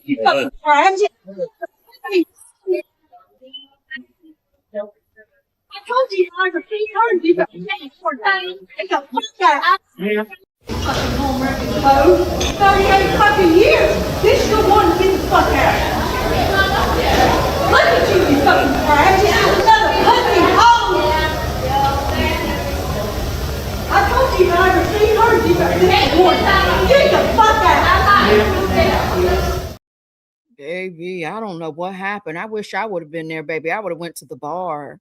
You fucking crab. I told you if I ever see her, you better pay for it. Get the fuck out. Fucking home wrecking hoe. 38 fucking years. This your one to get the fuck out. Look at you, you fucking crab. This is another pussy hole. I told you if I ever see her, you better get the one. Get the fuck out. Baby, I don't know what happened. I wish I would have been there, baby. I would have went to the bar.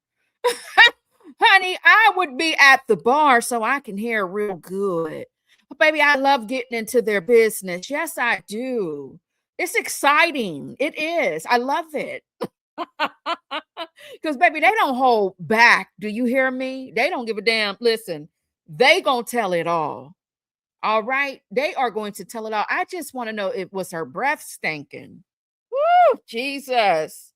Honey, I would be at the bar so I can hear real good. But baby, I love getting into their business. Yes, I do. It's exciting. It is. I love it. Because baby, they don't hold back. Do you hear me? They don't give a damn. Listen, they gonna tell it all. All right. They are going to tell it all. I just want to know if was her breath stinking. Woo, Jesus.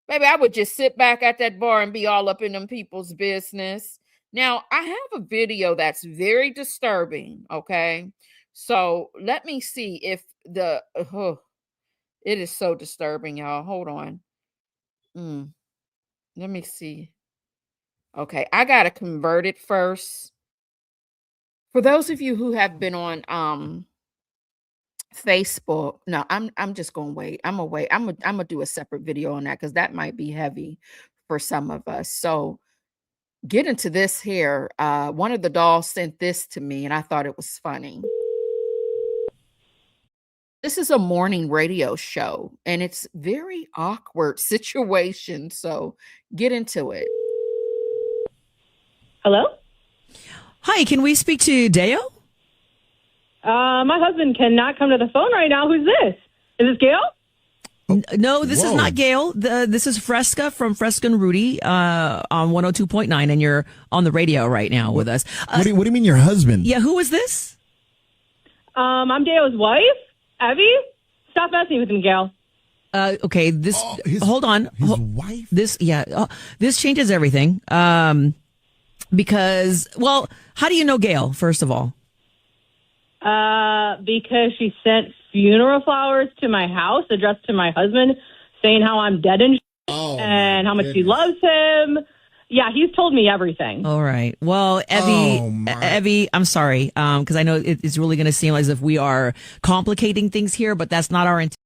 Baby, I would just sit back at that bar and be all up in them people's business. Now, I have a video that's very disturbing, okay? So let me see if the, it is so disturbing, y'all. Hold on. Let me see. Okay, I got to convert it first. For those of you who have been on Facebook, no, I'm just gonna wait. I'm gonna wait. I'm gonna do a separate video on that because that might be heavy for some of us. So get into this here. One of the dolls sent this to me, and I thought it was funny. This is a morning radio show, and it's very awkward situation. So get into it. Hello? Hi, can we speak to Deo? My husband cannot come to the phone right now. Who's this? Is this Gail? No, this is not Gail. This is Fresca from Fresca and Rudy on 102.9, and you're on the radio right now with us. What do you mean your husband? Yeah, who is this? I'm Dale's wife, Evie. Stop messing with him, Gail. Okay, this. Hold on. His wife? This changes everything. Because, well, how do you know Gail, first of all? Because she sent funeral flowers to my house addressed to my husband saying how I'm dead and how much she loves him Yeah, he's told me everything. All right. Well, Evie, I'm sorry, because I know it's really going to seem as if we are complicating things here, but that's not our intent.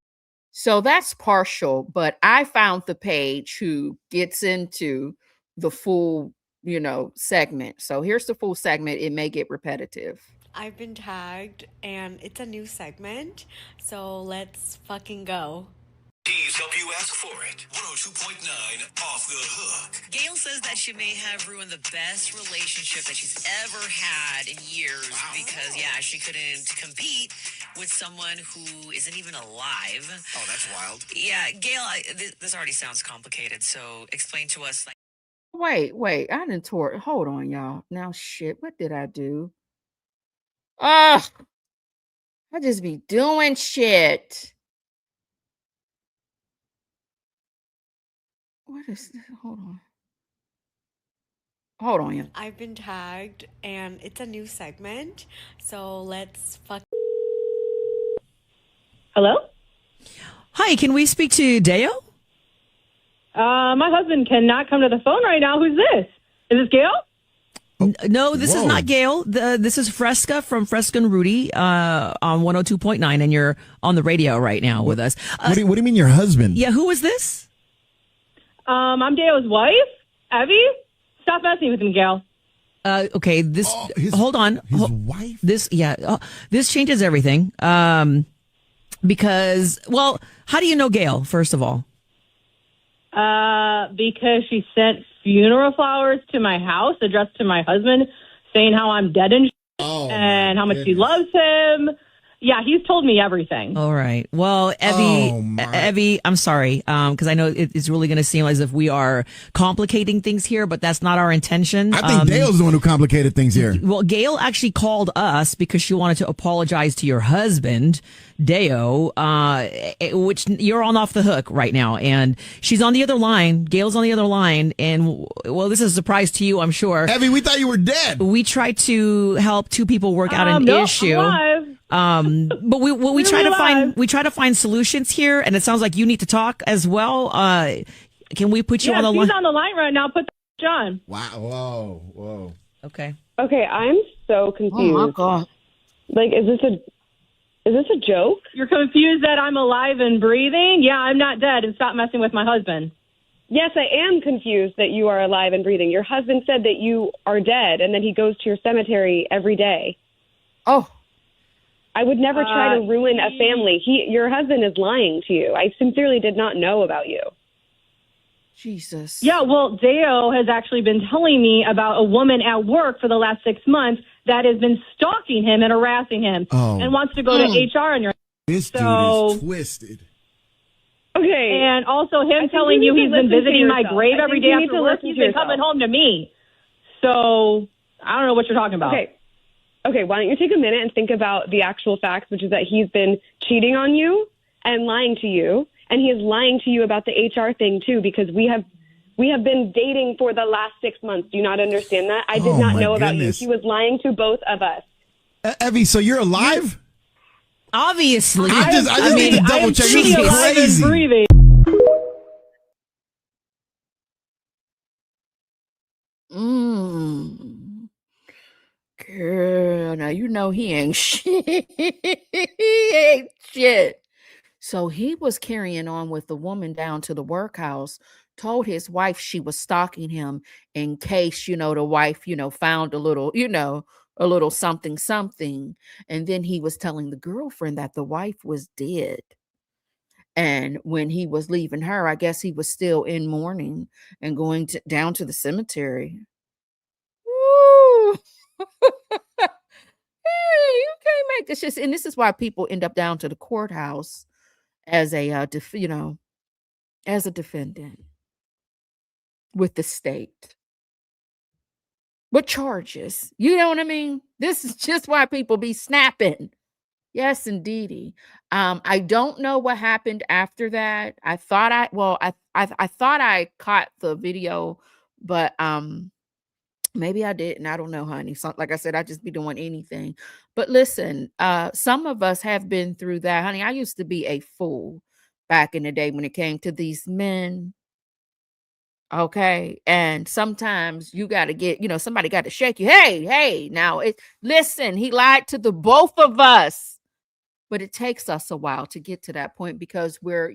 So that's partial, but I found the page who gets into the full, segment. So here's the full segment. It may get repetitive. I've been tagged and it's a new segment, so let's fucking go. Please help you ask for it. 102.9 off the hook. Gail says that she may have ruined the best relationship that she's ever had in years because, she couldn't compete with someone who isn't even alive. Oh, that's wild. Yeah, Gail, this already sounds complicated, so explain to us. Wait. I didn't tore. Hold on, y'all. Now, shit. What did I do? I just be doing shit. What is this? Hold on, yeah. I've been tagged and it's a new segment, so let's fuck. Hello? Hi, can we speak to Deo? My husband cannot come to the phone right now. Who's this? Is this Gail? No, this is not Gail. This is Fresca from Fresca and Rudy on 102.9, and you're on the radio right now with us. What do you mean your husband? Yeah, who is this? I'm Deo's wife, Evie. Stop messing with me, Gail. Okay, hold on. His wife? This changes everything. Because, well, how do you know Gail, first of all? Because she sent funeral flowers to my house addressed to my husband saying how I'm dead and and how much she loves him. Yeah, he's told me everything. All right. Well, Evie, I'm sorry, because I know it's really going to seem as if we are complicating things here, but that's not our intention. I think Dale's the one who complicated things here. Well, Gail actually called us because she wanted to apologize to your husband, Deo, which you're on off the hook right now. And she's on the other line. Gail's on the other line. And, well, this is a surprise to you, I'm sure. Evie, we thought you were dead. We tried to help two people work out an issue. I'm alive. But we try to find solutions here, and it sounds like you need to talk as well. Can we put you on the line? She's on the line right now. Put that on. Wow. Whoa. Okay. Okay, I'm so confused. Oh my God. Like, is this a joke? You're confused that I'm alive and breathing? Yeah, I'm not dead, and stop messing with my husband. Yes, I am confused that you are alive and breathing. Your husband said that you are dead, and then he goes to your cemetery every day. Oh. I would never try to ruin a family. Your husband is lying to you. I sincerely did not know about you. Jesus. Yeah, well, Deo has actually been telling me about a woman at work for the last 6 months that has been stalking him and harassing him and wants to go to HR on your. This dude is twisted. Okay. And also him telling you he's been visiting my grave every day after work. He's been coming home to me. So I don't know what you're talking about. Okay, why don't you take a minute and think about the actual facts, which is that he's been cheating on you and lying to you, and he is lying to you about the HR thing too, because we have been dating for the last 6 months. Do you not understand that? I did not know about you. He was lying to both of us. Evie, so you're alive? Obviously. I just need to double check. This is crazy. Breathing. Girl, now you know he ain't shit. He ain't shit. So he was carrying on with the woman down to the workhouse, told his wife she was stalking him in case, the wife, found a little something. And then he was telling the girlfriend that the wife was dead. And when he was leaving her, I guess he was still in mourning and going down to the cemetery. Woo! Hey, you can't make this shit. And this is why people end up down to the courthouse as a as a defendant with the state with charges. You know what I mean? This is just why people be snapping. Yes, indeedy. I don't know what happened after that. I thought I caught the video, but maybe I didn't. I don't know, honey. So, like I said, I just be doing anything. But listen, some of us have been through that, honey. I used to be a fool back in the day when it came to these men. Okay. And sometimes you got to get, somebody got to shake you. Hey, now listen, he lied to the both of us. But it takes us a while to get to that point because we're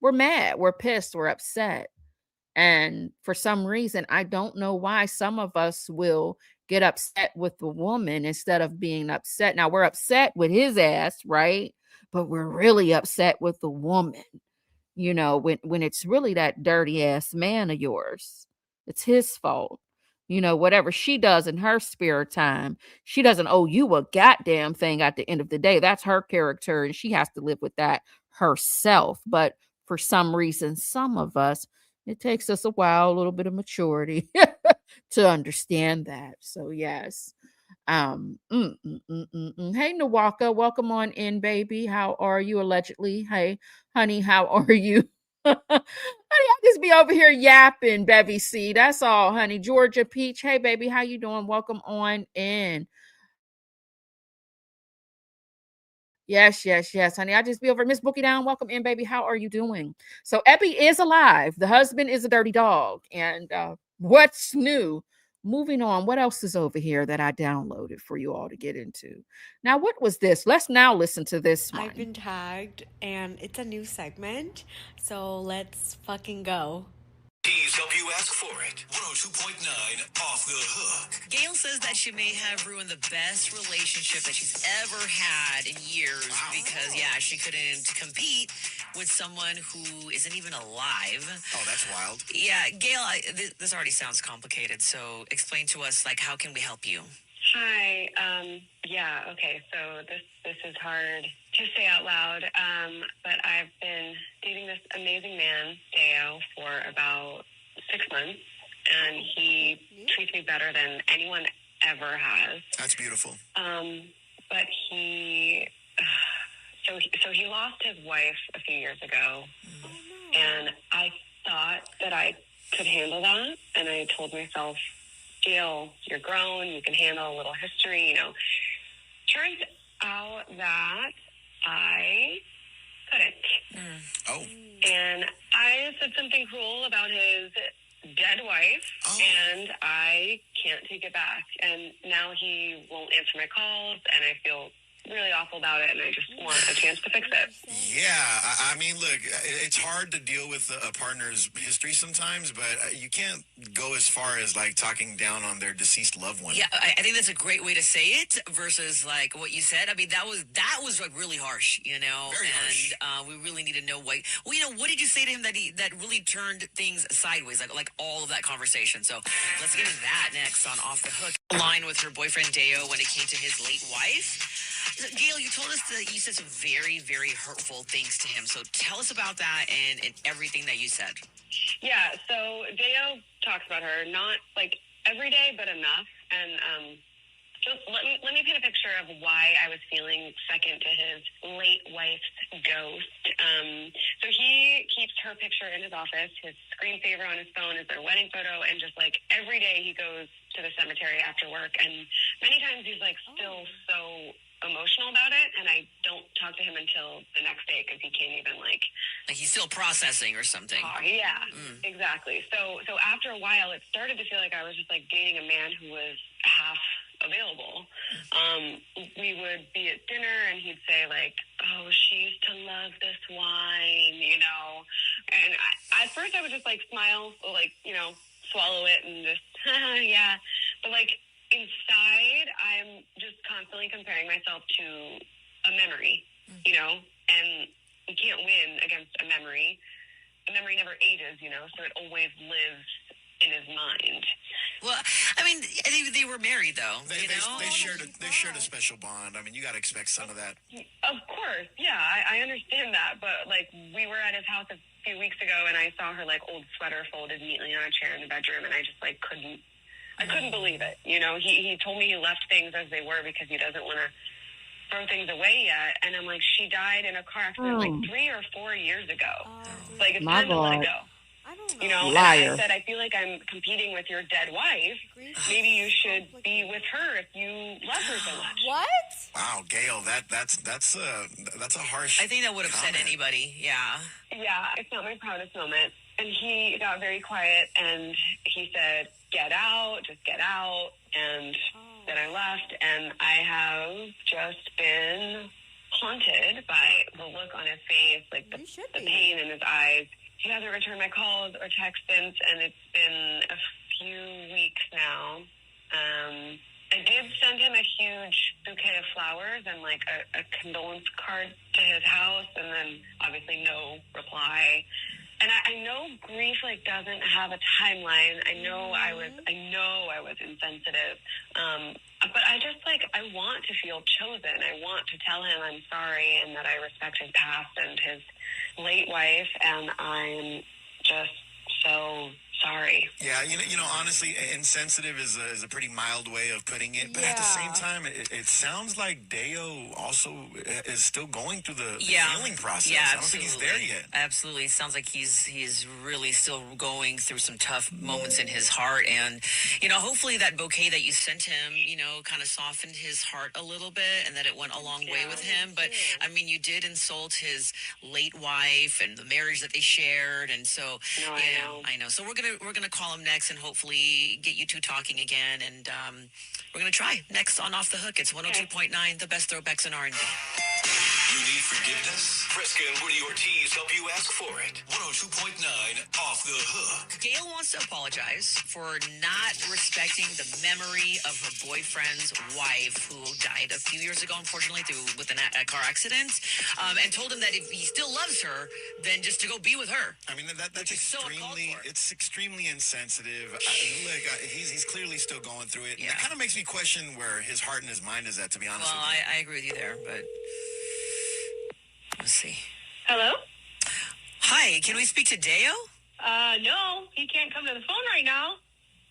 mad, we're pissed, we're upset. And for some reason, I don't know why some of us will get upset with the woman instead of being upset. Now we're upset with his ass, right? But we're really upset with the woman. When it's really that dirty ass man of yours. It's his fault. Whatever she does in her spare time, she doesn't owe you a goddamn thing at the end of the day. That's her character and she has to live with that herself. But for some reason, some of us, it takes us a while, a little bit of maturity to understand that. So yes. Hey, Nawaka, welcome on in, baby. How are you? Allegedly. Hey, honey, how are you? Honey, I just be over here yapping, Bevy C. That's all, honey. Georgia Peach. Hey, baby, how you doing? Welcome on in. Yes, honey. I just be over. Miss Bookie Down. Welcome in, baby. How are you doing? So Epi is alive. The husband is a dirty dog. And what's new? Moving on. What else is over here that I downloaded for you all to get into? Now, what was this? Let's now listen to this one. I've been tagged, and it's a new segment, so let's fucking go. Please help you ask for it. 102.9 Off the Hook. Gail says that she may have ruined the best relationship that she's ever had in years because, she couldn't compete with someone who isn't even alive. Oh, that's wild. Yeah, Gail, this already sounds complicated, so explain to us, how can we help you? Hi. Okay. So this is hard to say out loud. But I've been dating this amazing man, Deo, for about 6 months, and he treats me better than anyone ever has. That's beautiful. But he lost his wife a few years ago, and I thought that I could handle that, and I told myself, Gail, you're grown, you can handle a little history, Turns out that I couldn't. Oh. And I said something cruel about his dead wife, and I can't take it back. And now he won't answer my calls, and I feel really awful about it, and I just want a chance to fix it. Yeah, I mean, look, it's hard to deal with a partner's history sometimes, but you can't go as far as talking down on their deceased loved one. Yeah, I think that's a great way to say it versus what you said. I mean, that was really harsh, Very harsh. And we really need to know what. Well, what did you say to him that really turned things sideways, like all of that conversation? So let's get into that next on Off the Hook. Line with her boyfriend Deo when it came to his late wife. Gail, you told us that you said some very, very hurtful things to him. So tell us about that and everything that you said. Yeah, so Deo talks about her, not every day, but enough. And just let me paint a picture of why I was feeling second to his late wife's ghost. So he keeps her picture in his office. His screensaver on his phone is their wedding photo, and just every day he goes to the cemetery after work, and many times he's still so emotional about it, and I don't talk to him until the next day because he can't even he's still processing or something. Yeah, exactly. So after a while, it started to feel like I was just dating a man who was half available. We would be at dinner, and he'd say "Oh, she used to love this wine," And at first, I would just smile, swallow it, and just yeah. But inside, I'm just constantly comparing myself to a memory, and you can't win against a memory. A memory never ages, so it always lives in his mind. Well, I mean, they were married though. They shared a special bond. I mean, you got to expect some of that. Of course, yeah, I understand that. But we were at his house a few weeks ago, and I saw her old sweater folded neatly on a chair in the bedroom, and I just couldn't. I couldn't believe it. He told me he left things as they were because he doesn't want to throw things away yet. And I'm she died in a car accident 3 or 4 years ago. It's time to let it go. Liar. And I said, I feel like I'm competing with your dead wife. Maybe you should be with her if you love her so much. What? Wow, Gail, that's a harsh. I think that would upset comment. anybody. Yeah. Yeah, it's not my proudest moment. And he got very quiet, and he said, "Get out, just get out." And then I left, and I have just been haunted by the look on his face, like the pain in his eyes. He hasn't returned my calls or texts since, and it's been a few weeks now. I did send him a huge bouquet of flowers and like a condolence card to his house, and then obviously no reply. And I know grief like doesn't have a timeline. I know I was insensitive. But I just like, I want to feel chosen. I want to tell him I'm sorry and that I respect his past and his late wife, and I'm just so sorry. Yeah, you know, honestly, insensitive is a pretty mild way of putting it. But at the same time, it sounds like Deo also is still going through the healing process. Yeah, I don't think he's there yet. Absolutely. It sounds like he's really still going through some tough moments in his heart. And, you know, hopefully that bouquet that you sent him, you know, kind of softened his heart a little bit and that it went a long way with him. But, I mean, you did insult his late wife and the marriage that they shared. And so, I know. So we're gonna call him next and hopefully get you two talking again. And we're gonna try next on Off the Hook. It's 102.9, the best throwbacks in R&B. You need forgiveness? Fresca and Woody Ortiz help you ask for it. 102.9 Off the Hook. Gail wants to apologize for not respecting the memory of her boyfriend's wife who died a few years ago, unfortunately, with a car accident, and told him that if he still loves her, then just to go be with her. I mean, that's extremely insensitive. He's clearly still going through it. Yeah. It kind of makes me question where his heart and his mind is at, to be honest with you. I agree with you there, but let's see. Hello? Hi, can we speak to Deo? No, he can't come to the phone right now.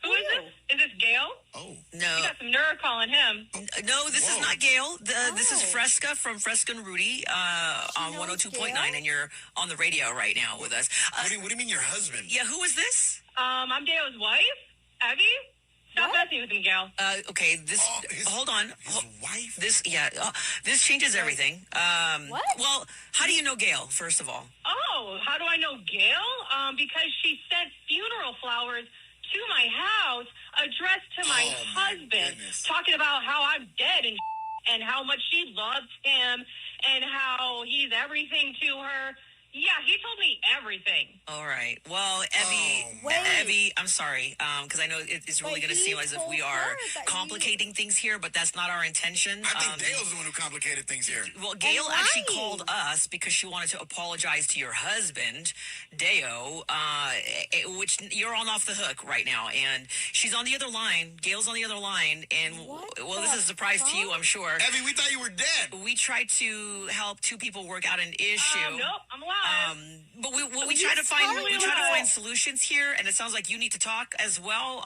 Who is this? Is this Gail? Oh. No. You got some nerve calling him. No, this is not Gail. This is Fresca from Fresca and Rudy on 102.9, and you're on the radio right now with us. What do you mean your husband? Yeah, who is this? I'm Gail's wife, Evie. Stop messing with me, Gail. Okay, hold on. His wife? This changes everything. What? Well, how do you know Gail, first of all? Oh, how do I know Gail? Because she sent funeral flowers to my house addressed to my husband, talking about how I'm dead and how much she loves him and how he's everything to her. Yeah, he told me everything. All right. Well, Evie, I'm sorry, because I know it's really going to seem as if we are complicating things here, but that's not our intention. I think Dale's the one who complicated things here. Well, Gail actually called us because she wanted to apologize to your husband, Deo, which you're on Off the Hook right now, and she's on the other line. Gail's on the other line, and this is a surprise to you, I'm sure. Evie, we thought you were dead. We tried to help two people work out an issue. Nope, I'm alive. But we try to find solutions here, and it sounds like you need to talk as well.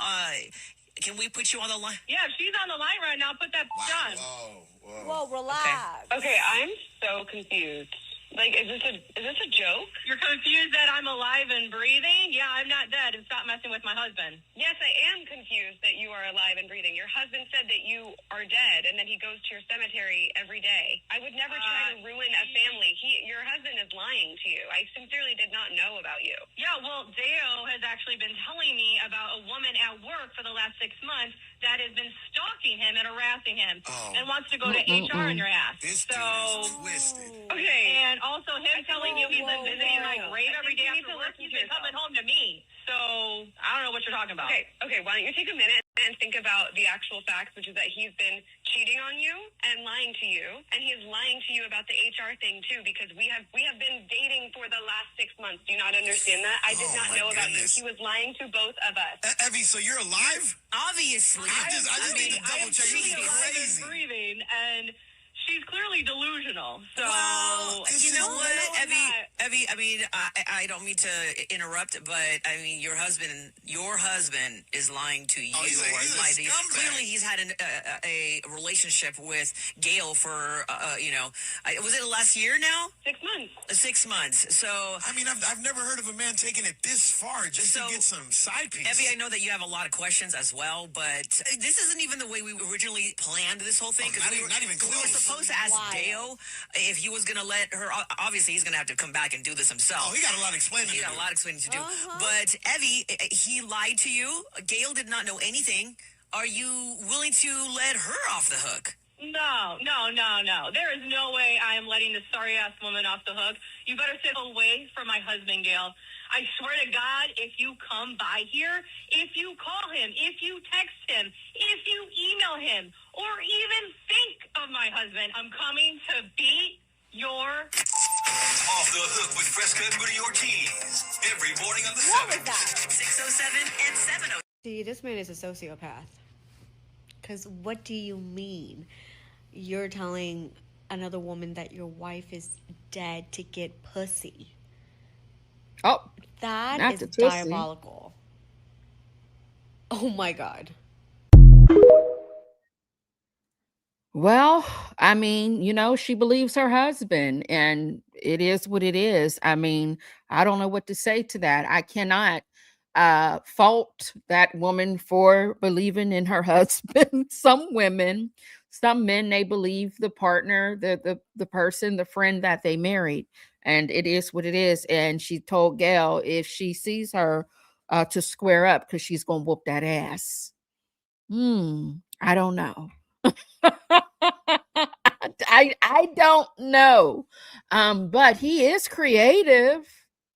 Can we put you on the line? Yeah, if she's on the line right now, put that on. Whoa, relax. Okay, I'm so confused. Like, is this a joke? You're confused that I'm alive and breathing? Yeah, I'm not dead, and stop messing with my husband. Yes, I am confused that you are alive and breathing. Your husband said that you are dead, and that he goes to your cemetery every day. I would never try to ruin a family. Your husband is lying to you. I sincerely did not know about you. Yeah, well, Deo has actually been telling me about a woman at work for the last 6 months that has been stalking him and harassing him and wants to go to HR in your ass. This dude is twisted. Okay, and also him telling you he's been visiting my grave every day after work. He's been coming home to me. So I don't know what you're talking about. Okay, why don't you take a minute and think about the actual facts, which is that he's been cheating on you and lying to you, and he is lying to you about the HR thing too, because we have been dating for the last 6 months. Do you not understand that? I did not know about you. He was lying to both of us. Evie, so you're alive? Obviously. I just need to double check. This is crazy. Breathing, and she's clearly delusional. So, you know what, Evie, I mean, I don't mean to interrupt, but I mean, your husband is lying to you. Clearly, he's had a relationship with Gail for, was it last year now? 6 months. 6 months. So, I mean, I've never heard of a man taking it this far just to get some side piece. Evie, I know that you have a lot of questions as well, but this isn't even the way we originally planned this whole thing. Not even close. supposed to ask Deo if he was going to let her. Obviously, he's going to have to come back and do this himself. Oh, he got a lot of explaining to do. He got a lot of explaining to do. But Evie, he lied to you. Gail did not know anything. Are you willing to let her off the hook? No. There is no way I am letting this sorry-ass woman off the hook. You better sit away from my husband, Gail. I swear to God, if you come by here, if you call him, if you text him, if you email him, or even think of my husband, I'm coming to beat your... Off the Hook with Fresca and Moody Ortiz. Every morning on the What 7th. was that? 607 and 70. See, this man is a sociopath. Because what do you mean? You're telling another woman that your wife is dead to get pussy. Oh, That not is the pussy. diabolical. Oh my God. Well, I mean, she believes her husband, and it is what it is. I mean, I don't know what to say to that. I cannot fault that woman for believing in her husband. Some women, some men, they believe the partner, the person, the friend that they married, and it is what it is. And she told Gail if she sees her to square up because she's gonna whoop that ass. I don't know. I don't know. But he is creative,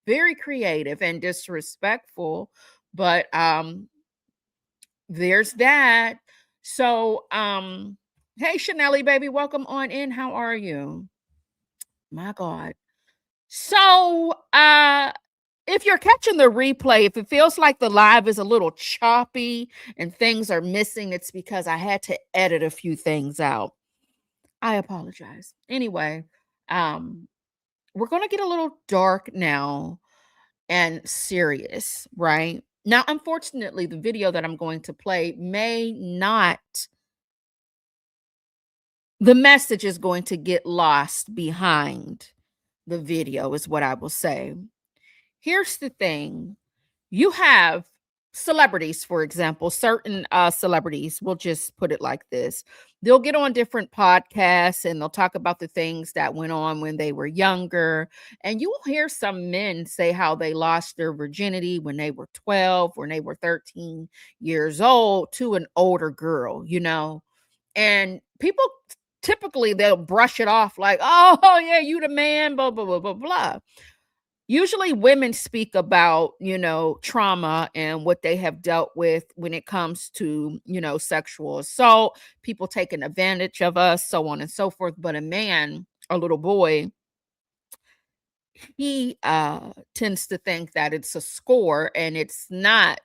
very creative and disrespectful. But there's that. So hey Chanelli, baby, welcome on in. How are you? My God. So if you're catching the replay, if it feels like the live is a little choppy and things are missing, it's because I had to edit a few things out. I apologize. Anyway, we're going to get a little dark now and serious, right? Now, unfortunately, the video that I'm going to play the message is going to get lost behind the video, is what I will say. Here's the thing. You have celebrities, for example, certain celebrities, we'll just put it like this. They'll get on different podcasts and they'll talk about the things that went on when they were younger. And you will hear some men say how they lost their virginity when they were 12, when they were 13 years old to an older girl, And people typically they'll brush it off like, oh yeah, you the man, blah, blah, blah, blah, blah. Usually women speak about, trauma and what they have dealt with when it comes to, sexual assault, people taking advantage of us, so on and so forth. But a man, a little boy, he tends to think that it's a score and it's not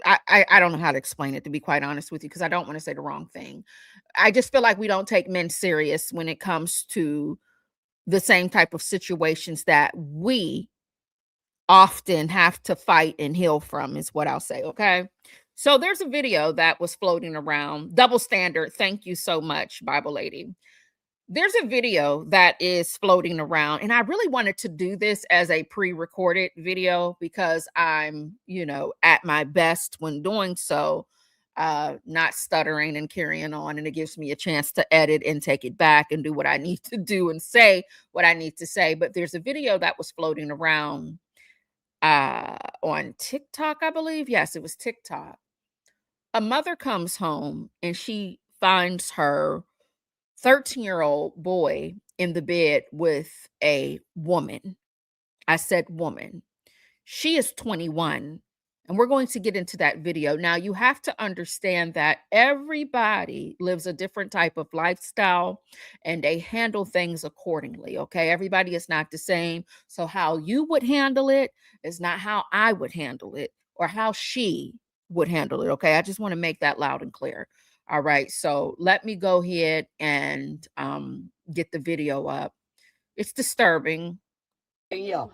I don't know how to explain it, to be quite honest with you, because I don't want to say the wrong thing. I just feel like we don't take men serious when it comes to the same type of situations that we often have to fight and heal from, is what I'll say. Okay. So there's a video that was floating around. Double standard. Thank you so much, Bible lady. There's a video that is floating around, and I really wanted to do this as a pre-recorded video because I'm, at my best when doing so, not stuttering and carrying on, and it gives me a chance to edit and take it back and do what I need to do and say what I need to say. But there's a video that was floating around on TikTok, I believe. Yes, it was TikTok. A mother comes home and she finds her 13-year-old boy in the bed with a woman. I said woman. She is 21. And we're going to get into that video. Now, you have to understand that everybody lives a different type of lifestyle and they handle things accordingly, okay? Everybody is not the same. So how you would handle it is not how I would handle it or how she would handle it, okay? I just want to make that loud and clear. All right, so let me go ahead and get the video up. It's disturbing. Yeah.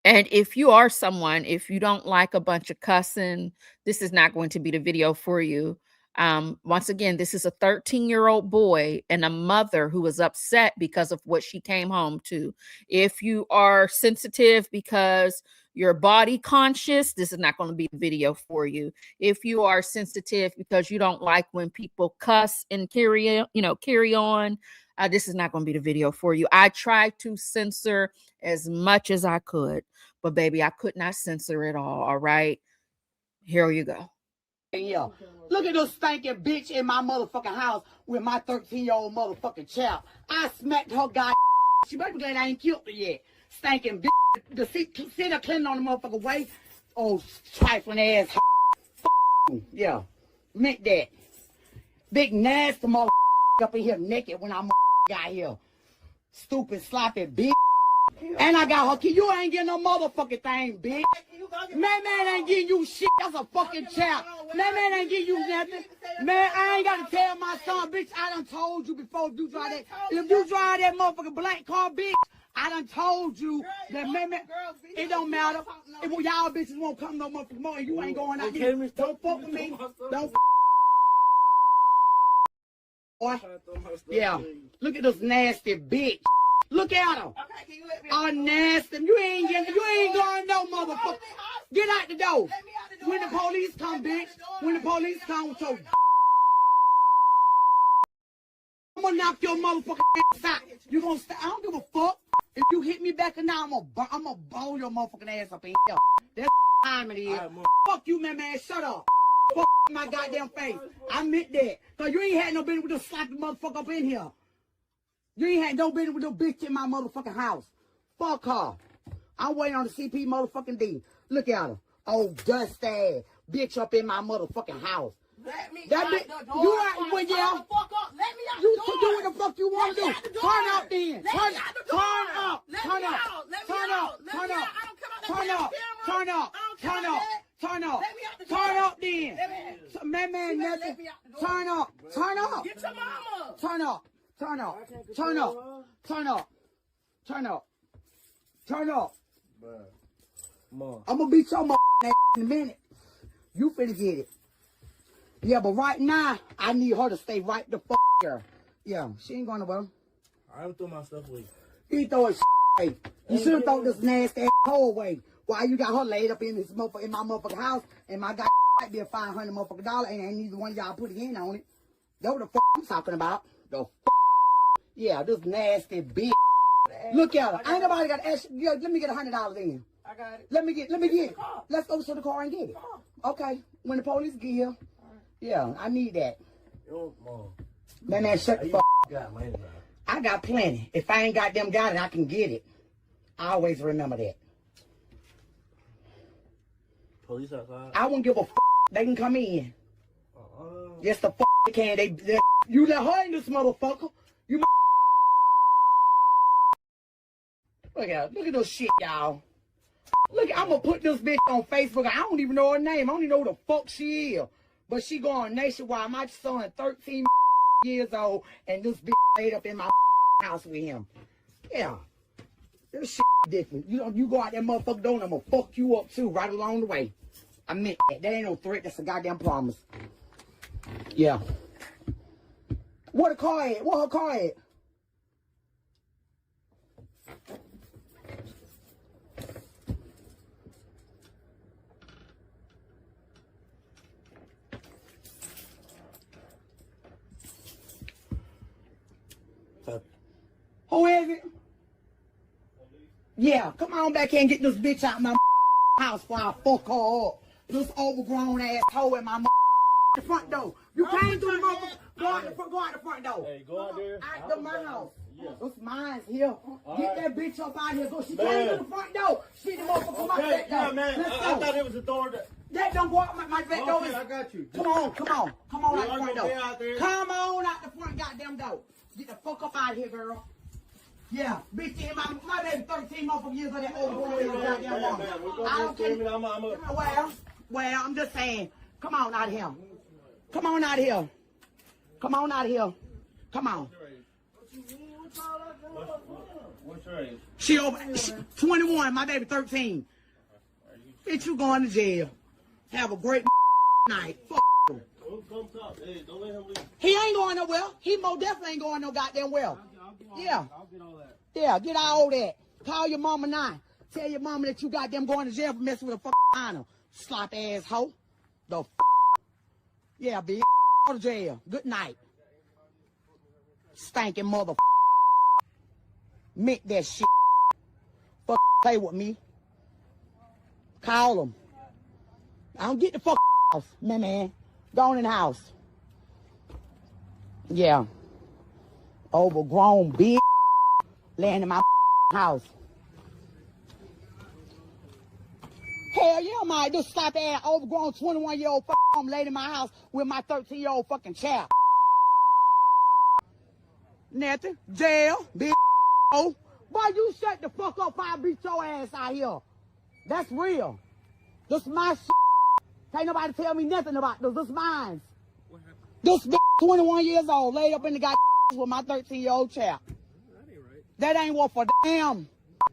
And if you are someone, if you don't like a bunch of cussing, this is not going to be the video for you. Once again, this is a 13-year-old boy and a mother who is upset because of what she came home to. If you are sensitive because you're body conscious, this is not going to be the video for you. If you are sensitive because you don't like when people cuss and carry on, this is not going to be the video for you. I tried to censor as much as I could, but baby, I could not censor it all right, here you go. Yeah. Look at this stinking bitch in my motherfucking house with my 13-year-old motherfucking child. I smacked her guy. She better be glad I ain't killed her yet. Stinking bitch. The sit there cleaning on the motherfucking way. Oh, trifling ass. Yeah. Meant that. Big nasty motherfucker up in here naked when I got here. Stupid sloppy bitch. And I got her key. You ain't getting no motherfucking thing, bitch. Man ain't getting you shit. That's a fucking child. Man ain't getting you nothing. Man, I ain't got to tell my son, bitch. I done told you before you drive that. If you drive that motherfucking black car, bitch, I done told you that man, it don't matter. If y'all bitches won't come no motherfucking more and you ain't going out here, don't fuck with me. Don't. Boy. Yeah. Look at this nasty bitch. Look at her. Oh, nasty. You ain't going no motherfucker. Get out the door. When the police come, bitch. When the police come with your I'm gonna knock your motherfucking ass out. You gonna stay? I don't give a fuck. If you hit me back and now, I'm gonna blow your motherfucking ass up in here. That's time it is. Fuck you, man. Shut up. Fuck my goddamn face. I meant that. Cause you ain't had no business with the sloppy motherfucker up in here. You ain't had no business with no bitch in my motherfucking house. Fuck her. I'm waiting on the CP motherfucking D. Look at her. Oh, dust ass. Bitch up in my motherfucking house. Let me that out bitch, the door. you out, well, yeah. Let me out you the door. do what the fuck you want to do. Turn up then. Turn up. Turn up. Turn up. Turn up. Turn up. Turn up. Turn up. Turn up. Turn up then. Man, nothing. Turn up. Turn up. Get your mama. Turn up. Turn up. Turn up. Turn up. Turn up. Turn up. I'm gonna beat your ass in a minute. You finna get it. Yeah, but right now, I need her to stay right the fuck here. Yeah, she ain't going nowhere. I would throw my stuff away. You throw it away. You should have thrown this nasty ass hole away. Why you got her laid up in my motherfucking house, and my guy might be a $500 motherfucking dollar, and ain't neither one of y'all put it in on it. That's what the fuck I'm talking about. The fuck. Yeah, this nasty bitch. Look at her. Ain't nobody got to ask. Yeah, let me get $100 in. I got it. Let me get it. Let's go to the car and get it. Okay. When the police get here. Yeah, I need that. Man, shut the fuck up. I got plenty. If I ain't got it, I can get it. I always remember that. Police outside? I won't give a fuck. They can come in. Yes, the fuck they can. You let her in this motherfucker. You Look at this shit, y'all. Look, I'm gonna put this bitch on Facebook. I don't even know her name. I don't even know who the fuck she is. But she going nationwide. My son 13 years old, and this bitch laid up in my house with him. Yeah. This shit different. You go out that motherfucker door, and I'm gonna fuck you up too, right along the way. I meant that. That ain't no threat. That's a goddamn promise. Yeah. Where the car at? Where her car at? Who is it? Yeah, come on back here and get this bitch out of my house before I fuck her up. This overgrown ass hoe in my the front door. You came through the motherfucker. Go out the front door. Hey, go out there. Out the my house. Yeah. This mine's here. Get that bitch up out here. Go. She came through the front door. She the motherfucker come out that door. Yeah, man. Let's I go. thought it was a door that... That don't go out my back door. I got you. Come on. Come on out the front door. Out there. Come on out the front goddamn door. Get the fuck up out of here, girl. Yeah, bitch, my baby 13 motherfucking years of that overgrown goddamn woman. I don't care. Well, I'm just saying, come on out of here. Come on out of here. Come on out of here. Come on. What's your age? She 21, my baby 13. Bitch, you going to jail. Have a great night. Fuck you. Hey, don't let him leave. He ain't going nowhere. He most definitely ain't going no goddamn well. Yeah. I'll get all that. Yeah, get all that. Call your mama now. Tell your mama that you goddamn going to jail for messing with a fucking minor. Slop ass hoe. The yeah, bitch. Go to jail. Good night. Stinking mother. Mint that shit. Fuck play with me. Call them. I don't get the fuck house, man. Go on in the house. Yeah. Overgrown bitch. Laying in my house. Hell yeah, my just slap ass overgrown 21-year-old fucking lady in my house with my 13-year-old fucking child. Nothing. Jail, bitch. Oh, boy, you shut the fuck up before I beat your ass out here. That's real. This my shit. Can't nobody tell me nothing about this. This mine. This bitch 21 years old, laid up in the goddamn with my 13-year-old child. That ain't worth a damn.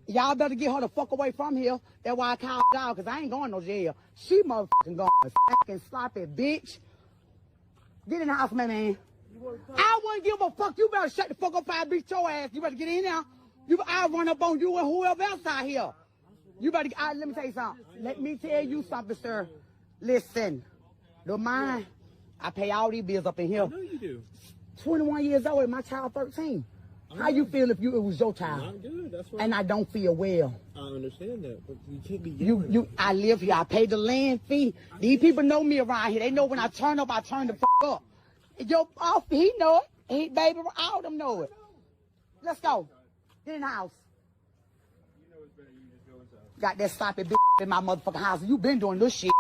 Y'all better get her the fuck away from here. That's why I called out, because I ain't going no jail. She motherfucking going. Fucking sloppy bitch. Get in the house, man. I wouldn't give a fuck. You better shut the fuck up before I beat your ass. You better get in there. I'll run up on you and whoever else out here. You better, let me tell you something. Let me tell you something, sir. Listen. Don't mind. I pay all these bills up in here. I know you do. 21 years old and my child 13. How you feel if it was your child? Not good, that's right. And I don't feel well. I understand that, but you can't be I live here. I pay the land fee. These people know me around here. They know when I turn up, I turn the fuck up. He know it. Baby, all of them know it. Let's go. Get in the house. Got that sloppy bitch in my motherfucking house. You been doing this shit.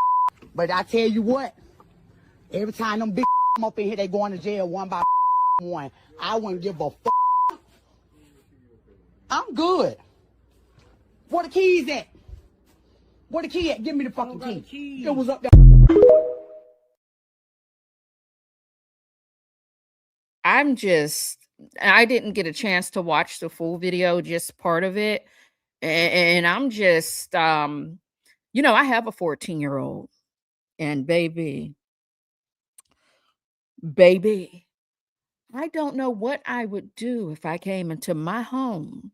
But I tell you what, every time them bitch come up in here, they going to jail one by one. I wouldn't give a fuck. I'm good. Where the keys at? Where the key at? Give me the fucking key. It was up there. I didn't get a chance to watch the full video, just part of it. And I'm just, I have a 14-year-old and baby, I don't know what I would do if I came into my home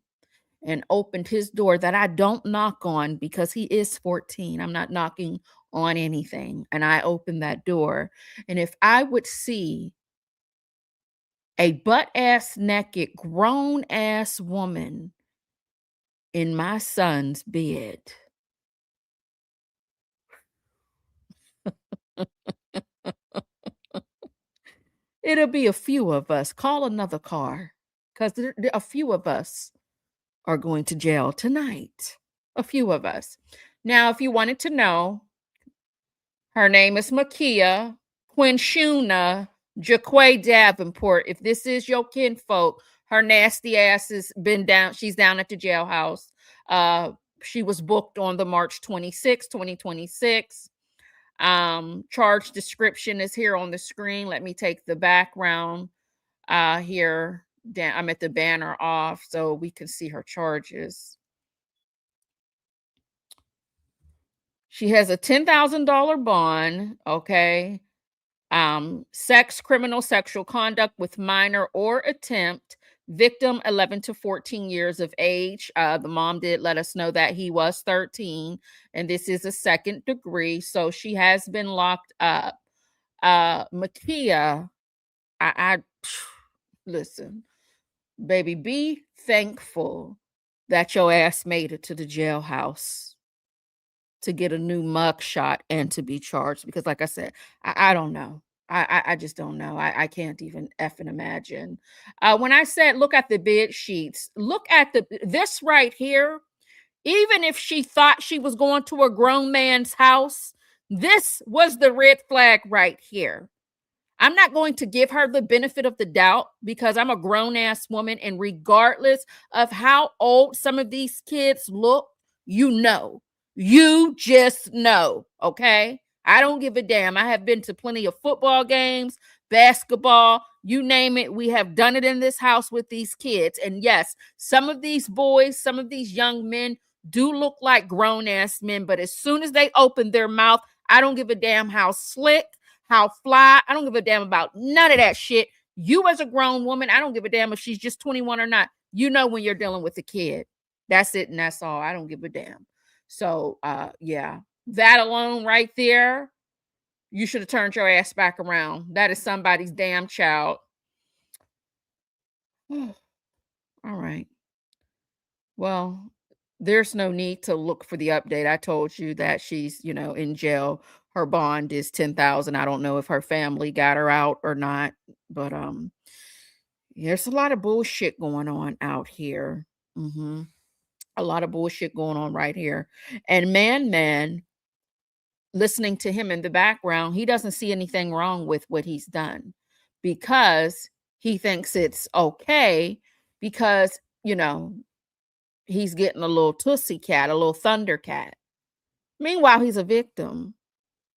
and opened his door that I don't knock on because he is 14. I'm not knocking on anything. And I opened that door. And if I would see a butt-ass naked, grown-ass woman in my son's bed. It'll be a few of us. Call another car because a few of us are going to jail tonight. A few of us. Now, if you wanted to know, her name is Makia Quinshuna Jaquay Davenport. If this is your kinfolk, her nasty ass has been down. She's down at the jailhouse. She was booked on the March 26, 2026. Charge description is here on the screen. Let me take the background here. I'm at the banner off so we can see her charges. She has a $10,000 bond. Okay. Criminal sexual conduct with minor or attempt. Victim 11 to 14 years of age. The mom did let us know that he was 13, and this is a second degree, so she has been locked up. Makia, I listen, baby, be thankful that your ass made it to the jailhouse to get a new mug shot and to be charged, because like I said, I don't know. I just don't know. I can't even effing imagine. When I said look at the bed sheets, look at this right here. Even if she thought she was going to a grown man's house, this was the red flag right here. I'm not going to give her the benefit of the doubt because I'm a grown-ass woman, and regardless of how old some of these kids look, you just know, okay? I don't give a damn. I have been to plenty of football games, basketball, you name it. We have done it in this house with these kids. And yes, some of these boys, some of these young men do look like grown-ass men, but as soon as they open their mouth, I don't give a damn how slick, how fly. I don't give a damn about none of that shit. You as a grown woman, I don't give a damn if she's just 21 or not. You know when you're dealing with a kid. That's it, and that's all. I don't give a damn. So yeah, that alone right there, you should have turned your ass back around. That is somebody's damn child. All right. Well, there's no need to look for the update. I told you that she's, in jail. Her bond is 10,000. I don't know if her family got her out or not, but there's a lot of bullshit going on out here. A lot of bullshit going on right here. And man, listening to him in the background, he doesn't see anything wrong with what he's done because he thinks it's okay because, he's getting a little tussy cat, a little thundercat. Meanwhile, he's a victim.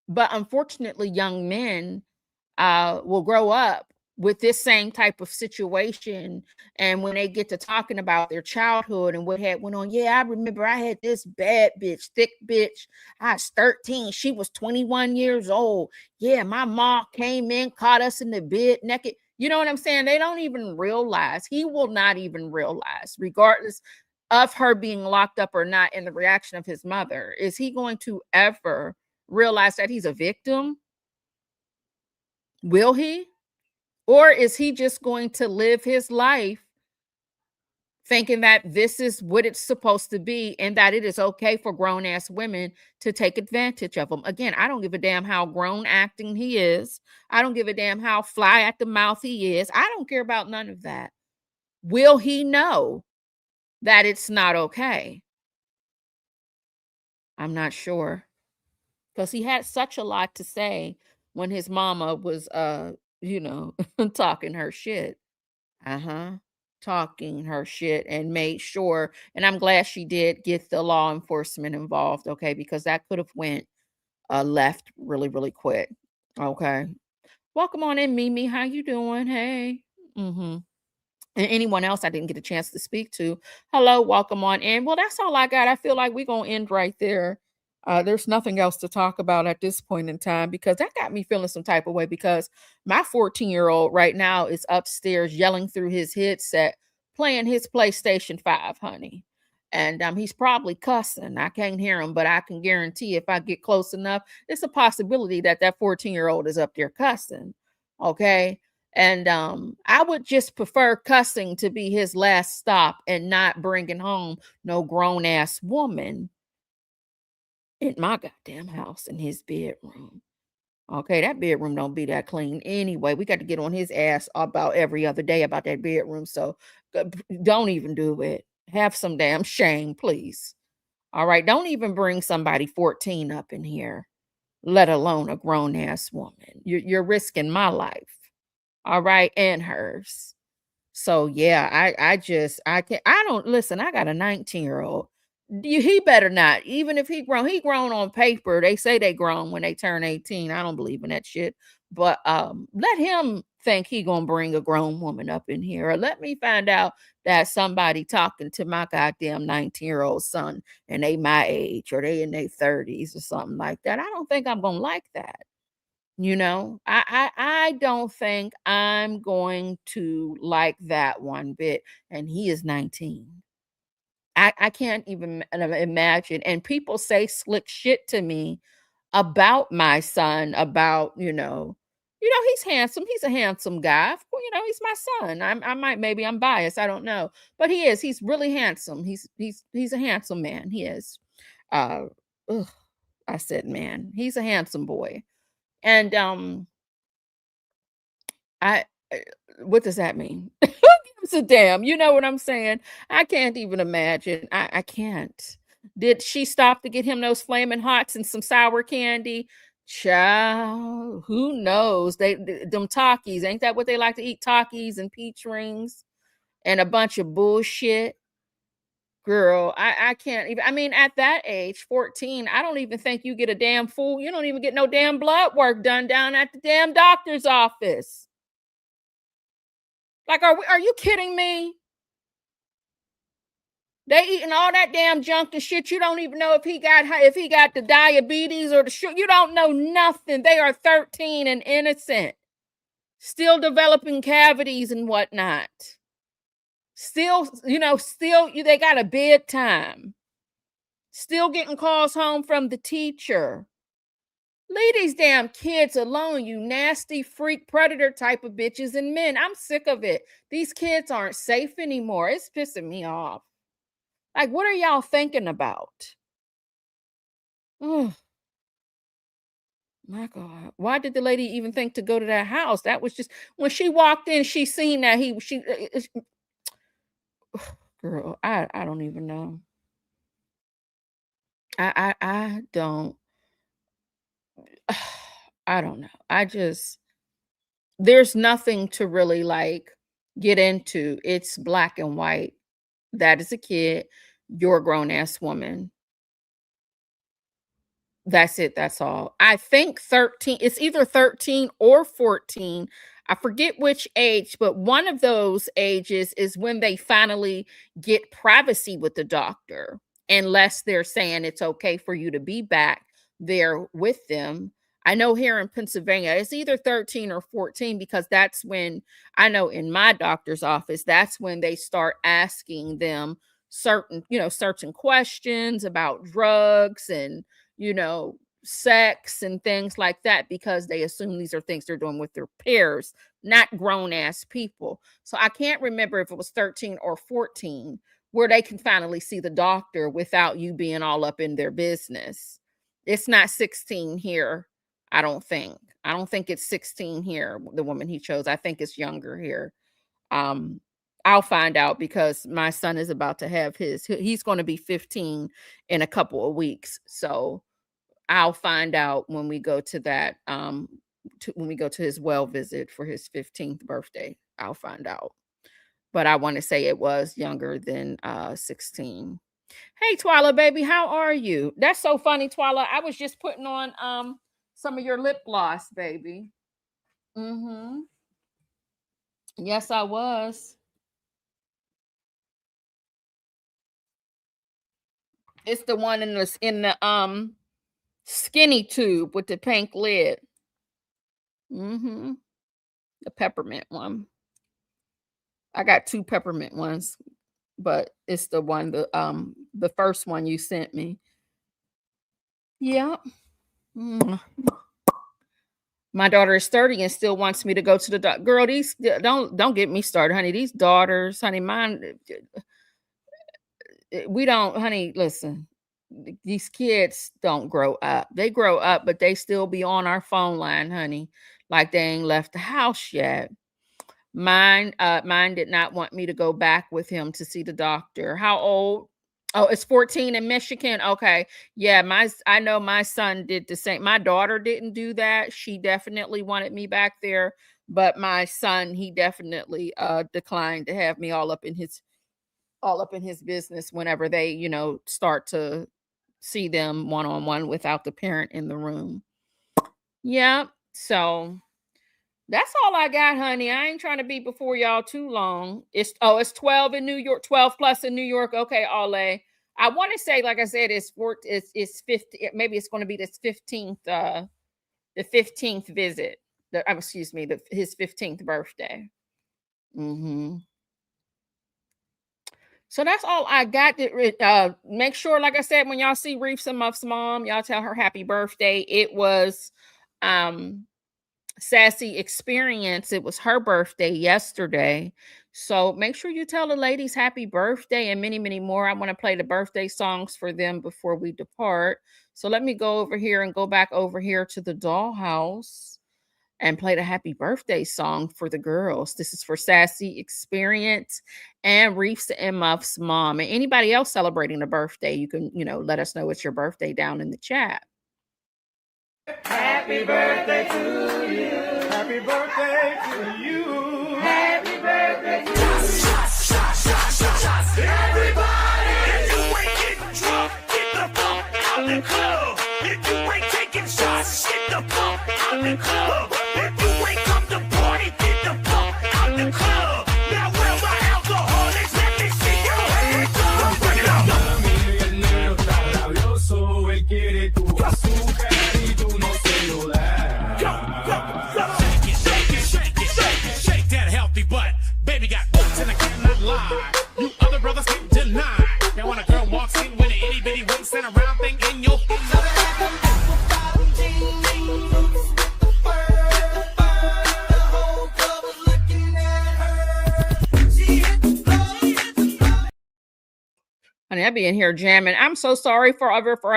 But unfortunately, young men will grow up with this same type of situation. And when they get to talking about their childhood and what had went on, yeah, I remember I had this bad bitch, thick bitch. I was 13. She was 21 years old. Yeah, my mom came in, caught us in the bed naked. You know what I'm saying? They don't even realize. He will not even realize, regardless of her being locked up or not, in the reaction of his mother. Is he going to ever realize that he's a victim? Will he? Or is he just going to live his life thinking that this is what it's supposed to be and that it is okay for grown-ass women to take advantage of him? Again, I don't give a damn how grown acting he is. I don't give a damn how fly at the mouth he is. I don't care about none of that. Will he know that it's not okay? I'm not sure. Because he had such a lot to say when his mama was, talking her shit. Talking her shit, and made sure, and I'm glad she did get the law enforcement involved, okay, because that could have went left really, really quick. Okay. Welcome on in, Mimi. How you doing? Hey. And anyone else I didn't get a chance to speak to, hello, welcome on in. Well, that's all I got. I feel like we're gonna end right there. There's nothing else to talk about at this point in time because that got me feeling some type of way because my 14-year-old right now is upstairs yelling through his headset, playing his PlayStation 5, honey. And he's probably cussing. I can't hear him, but I can guarantee if I get close enough, it's a possibility that 14-year-old is up there cussing. Okay. And I would just prefer cussing to be his last stop and not bringing home no grown ass woman in my goddamn house in his bedroom. Okay, that bedroom don't be that clean anyway. We got to get on his ass about every other day about that bedroom. So don't even do it. Have some damn shame, please. All right, don't even bring somebody 14 up in here, let alone a grown ass woman. You're risking my life. All right, and hers. So yeah, I don't listen. I got a 19-year-old. He better not. Even if he grown on paper. They say they grown when they turn 18. I don't believe in that shit. But let him think he gonna bring a grown woman up in here. Or let me find out that somebody talking to my goddamn 19-year-old son and they my age or they in their 30s or something like that. I don't think I'm gonna like that. I don't think I'm going to like that one bit. And he is 19. I can't even imagine. And people say slick shit to me about my son, about, he's handsome. He's a handsome guy. Well, he's my son. Maybe I'm biased. I don't know. But he is. He's really handsome. He's a handsome man. He is. Uh, ugh, I said, man, he's a handsome boy. And I what does that mean? Who gives a damn? You know what I'm saying? I can't even imagine. I can't. Did she stop to get him those flaming hots and some sour candy? Child, who knows? Them Takis, ain't that what they like to eat? Takis and peach rings and a bunch of bullshit. Girl, I can't even. I mean, at that age, 14, I don't even think you get a damn fool. You don't even get no damn blood work done down at the damn doctor's office. Like, are you kidding me? They eating all that damn junk and shit. You don't even know if he got the diabetes or the sugar. You don't know nothing. They are 13 and innocent, still developing cavities and whatnot. Still, they got a bedtime. Still getting calls home from the teacher. Leave these damn kids alone, you nasty freak predator type of bitches and men. I'm sick of it. These kids aren't safe anymore. It's pissing me off. Like, what are y'all thinking about? Oh, my God. Why did the lady even think to go to that house? That was just, when she walked in, she seen that girl, I don't even know. I don't know. There's nothing to really like get into. It's black and white. That is a kid. You're a grown ass woman. That's it. That's all. I think 13, it's either 13 or 14. I forget which age, but one of those ages is when they finally get privacy with the doctor, unless they're saying it's okay for you to be back there with them. I know here in Pennsylvania, it's either 13 or 14, because that's when, I know in my doctor's office, that's when they start asking them certain questions about drugs and, sex and things like that, because they assume these are things they're doing with their peers, not grown ass people. So I can't remember if it was 13 or 14 where they can finally see the doctor without you being all up in their business. It's not 16 here. I don't think it's 16 here, the woman he chose. I think it's younger here. I'll find out, because my son is about to have he's going to be 15 in a couple of weeks. So I'll find out when we go to that, when we go to his well visit for his 15th birthday. I'll find out. But I want to say it was younger than 16. Hey, Twyla, baby, how are you? That's so funny, Twyla. I was just putting on some of your lip gloss, baby. Yes, I was. It's the one in the skinny tube with the pink lid. The peppermint one. I got 2 peppermint ones, but it's the one, the first one you sent me. Yeah. My daughter is 30 and still wants me to go to the doctor. Girl, these don't get me started, honey. These daughters, honey, mine, we don't, honey, listen. These kids don't grow up. They grow up, but they still be on our phone line, honey, like they ain't left the house yet. Mine did not want me to go back with him to see the doctor. How old? Oh, it's 14 in Michigan. Okay. Yeah, I know my son did the same. My daughter didn't do that. She definitely wanted me back there, but my son, he definitely declined to have me all up in his business whenever they, start to see them one-on-one without the parent in the room. Yeah. So that's all I got, honey. I ain't trying to be before y'all too long. It's 12 in New York, 12 plus in New York. Okay, Ale. I want to say, like I said, it's 50. Maybe it's going to be this 15th, the 15th visit. His 15th birthday. So that's all I got. Make sure, like I said, when y'all see Reefs and Muff's mom, y'all tell her happy birthday. It was Sassy Experience. It was her birthday yesterday. So make sure you tell the ladies happy birthday and many, many more. I want to play the birthday songs for them before we depart. So let me go over here and go back over here to the dollhouse and play the happy birthday song for the girls. This is for Sassy Experience and Reefs and Muff's mom. And anybody else celebrating a birthday, you can, let us know it's your birthday down in the chat. Happy birthday to you. Happy birthday to you. Happy birthday to you. Shots. Everybody, if you ain't getting drunk, get the fuck out the club. If you ain't taking shots, get the fuck out the club. If you ain't come to party, get the fuck out the club. Now where my alcoholics? Let me see your hands up. Bring it out. Shake that healthy butt. Baby got boots and I cannot lie. Honey, I be in here jamming. I'm so sorry forever, for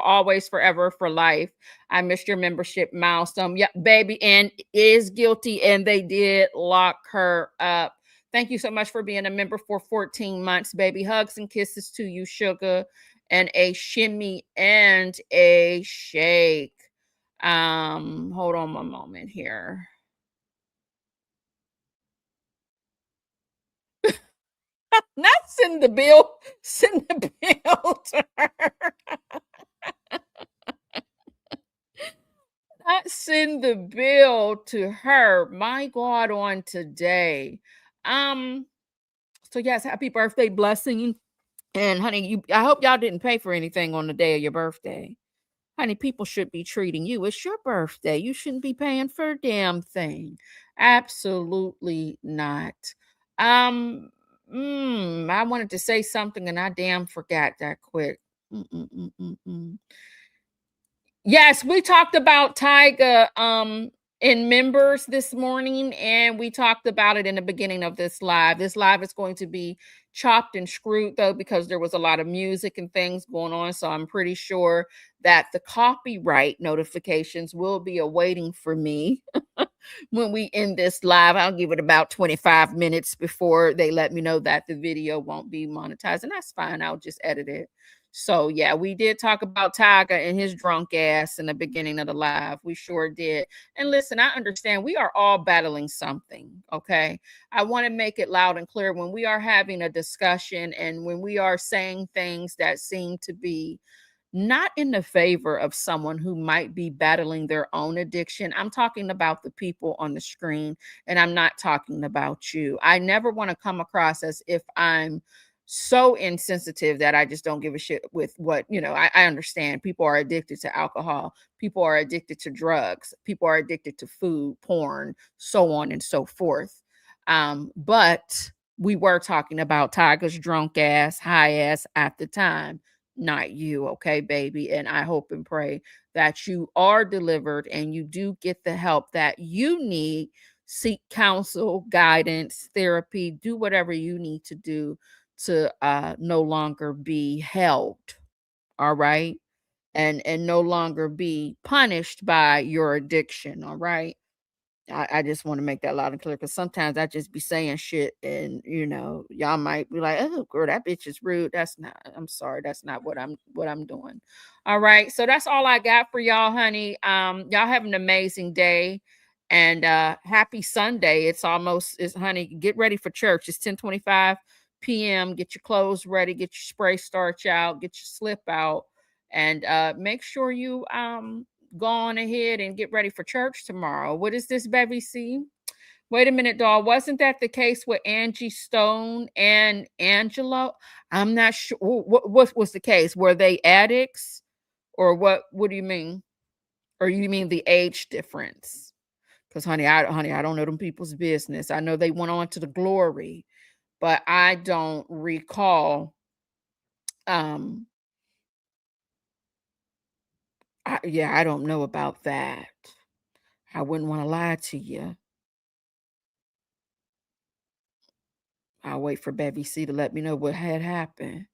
always, forever, for life. I missed your membership milestone. Yeah, baby, and is guilty, and they did lock her up. Thank you so much for being a member for 14 months, baby. Hugs and kisses to you, sugar, and a shimmy and a shake. Hold on one moment here. Not send the bill to her. Not send the bill to her. My God, on today. So yes, happy birthday, blessing. And honey, I hope y'all didn't pay for anything on the day of your birthday. Honey, people should be treating you. It's your birthday. You shouldn't be paying for a damn thing. Absolutely not. I wanted to say something and I damn forgot that quick. Yes, we talked about Tyga in members this morning, and we talked about it in the beginning of this live. This live is going to be chopped and screwed though, because there was a lot of music and things going on. So I'm pretty sure that the copyright notifications will be awaiting for me when we end this live. I'll give it about 25 minutes before they let me know that the video won't be monetized, and that's fine. I'll just edit it. So yeah, we did talk about Tyga and his drunk ass in the beginning of the live. We sure did. And listen, I understand we are all battling something. Okay. I want to make it loud and clear when we are having a discussion and when we are saying things that seem to be not in the favor of someone who might be battling their own addiction. I'm talking about the people on the screen, and I'm not talking about you. I never want to come across as if I'm so insensitive that I just don't give a shit with what, I understand people are addicted to alcohol. People are addicted to drugs. People are addicted to food, porn, so on and so forth. But we were talking about Tyga's drunk ass, high ass at the time, not you. Okay, baby. And I hope and pray that you are delivered and you do get the help that you need. Seek counsel, guidance, therapy, do whatever you need to do to no longer be held, all right, and no longer be punished by your addiction, all right. I just want to make that loud and clear, because sometimes I just be saying shit and y'all might be like, oh girl, that bitch is rude. That's not, I'm sorry, that's not what I'm doing. All right, so that's all I got for y'all, honey. Y'all have an amazing day and happy Sunday. It's honey, get ready for church. It's 10:25 p.m. Get your clothes ready, get your spray starch out, get your slip out, and make sure you go on ahead and get ready for church tomorrow. What is this, baby? See? Wait a minute, doll. Wasn't that the case with Angie Stone and Angelo? I'm not sure. What was the case? Were they addicts? Or what do you mean? Or you mean the age difference? Because honey, I don't know them people's business. I know they went on to the glory, but I don't recall I don't know about that. I wouldn't want to lie to you. I'll wait for Bevy C to let me know what had happened.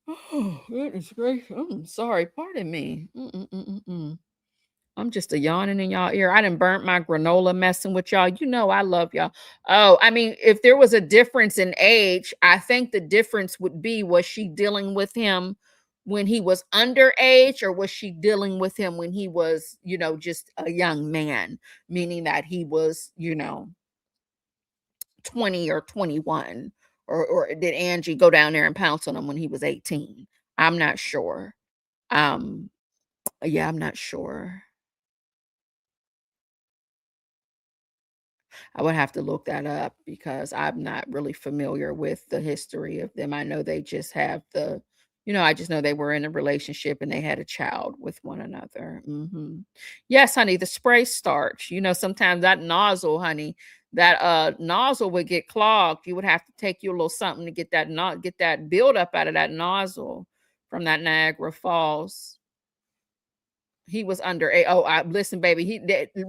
Oh, goodness gracious. I'm sorry. Pardon me. I'm just a yawning in y'all ear. I done burnt my granola messing with y'all. You know I love y'all. Oh, I mean, if there was a difference in age, I think the difference would be, was she dealing with him when he was underage, or was she dealing with him when he was, just a young man, meaning that he was, 20 or 21, or did Angie go down there and pounce on him when he was 18? I'm not sure. I'm not sure. I would have to look that up because I'm not really familiar with the history of them. I know they just have I just know they were in a relationship and they had a child with one another. Yes, honey, the spray starch. Sometimes that nozzle, honey, that nozzle would get clogged. You would have to take you a little something to get that buildup out of that nozzle from that Niagara Falls. He was under a. Oh, listen, baby.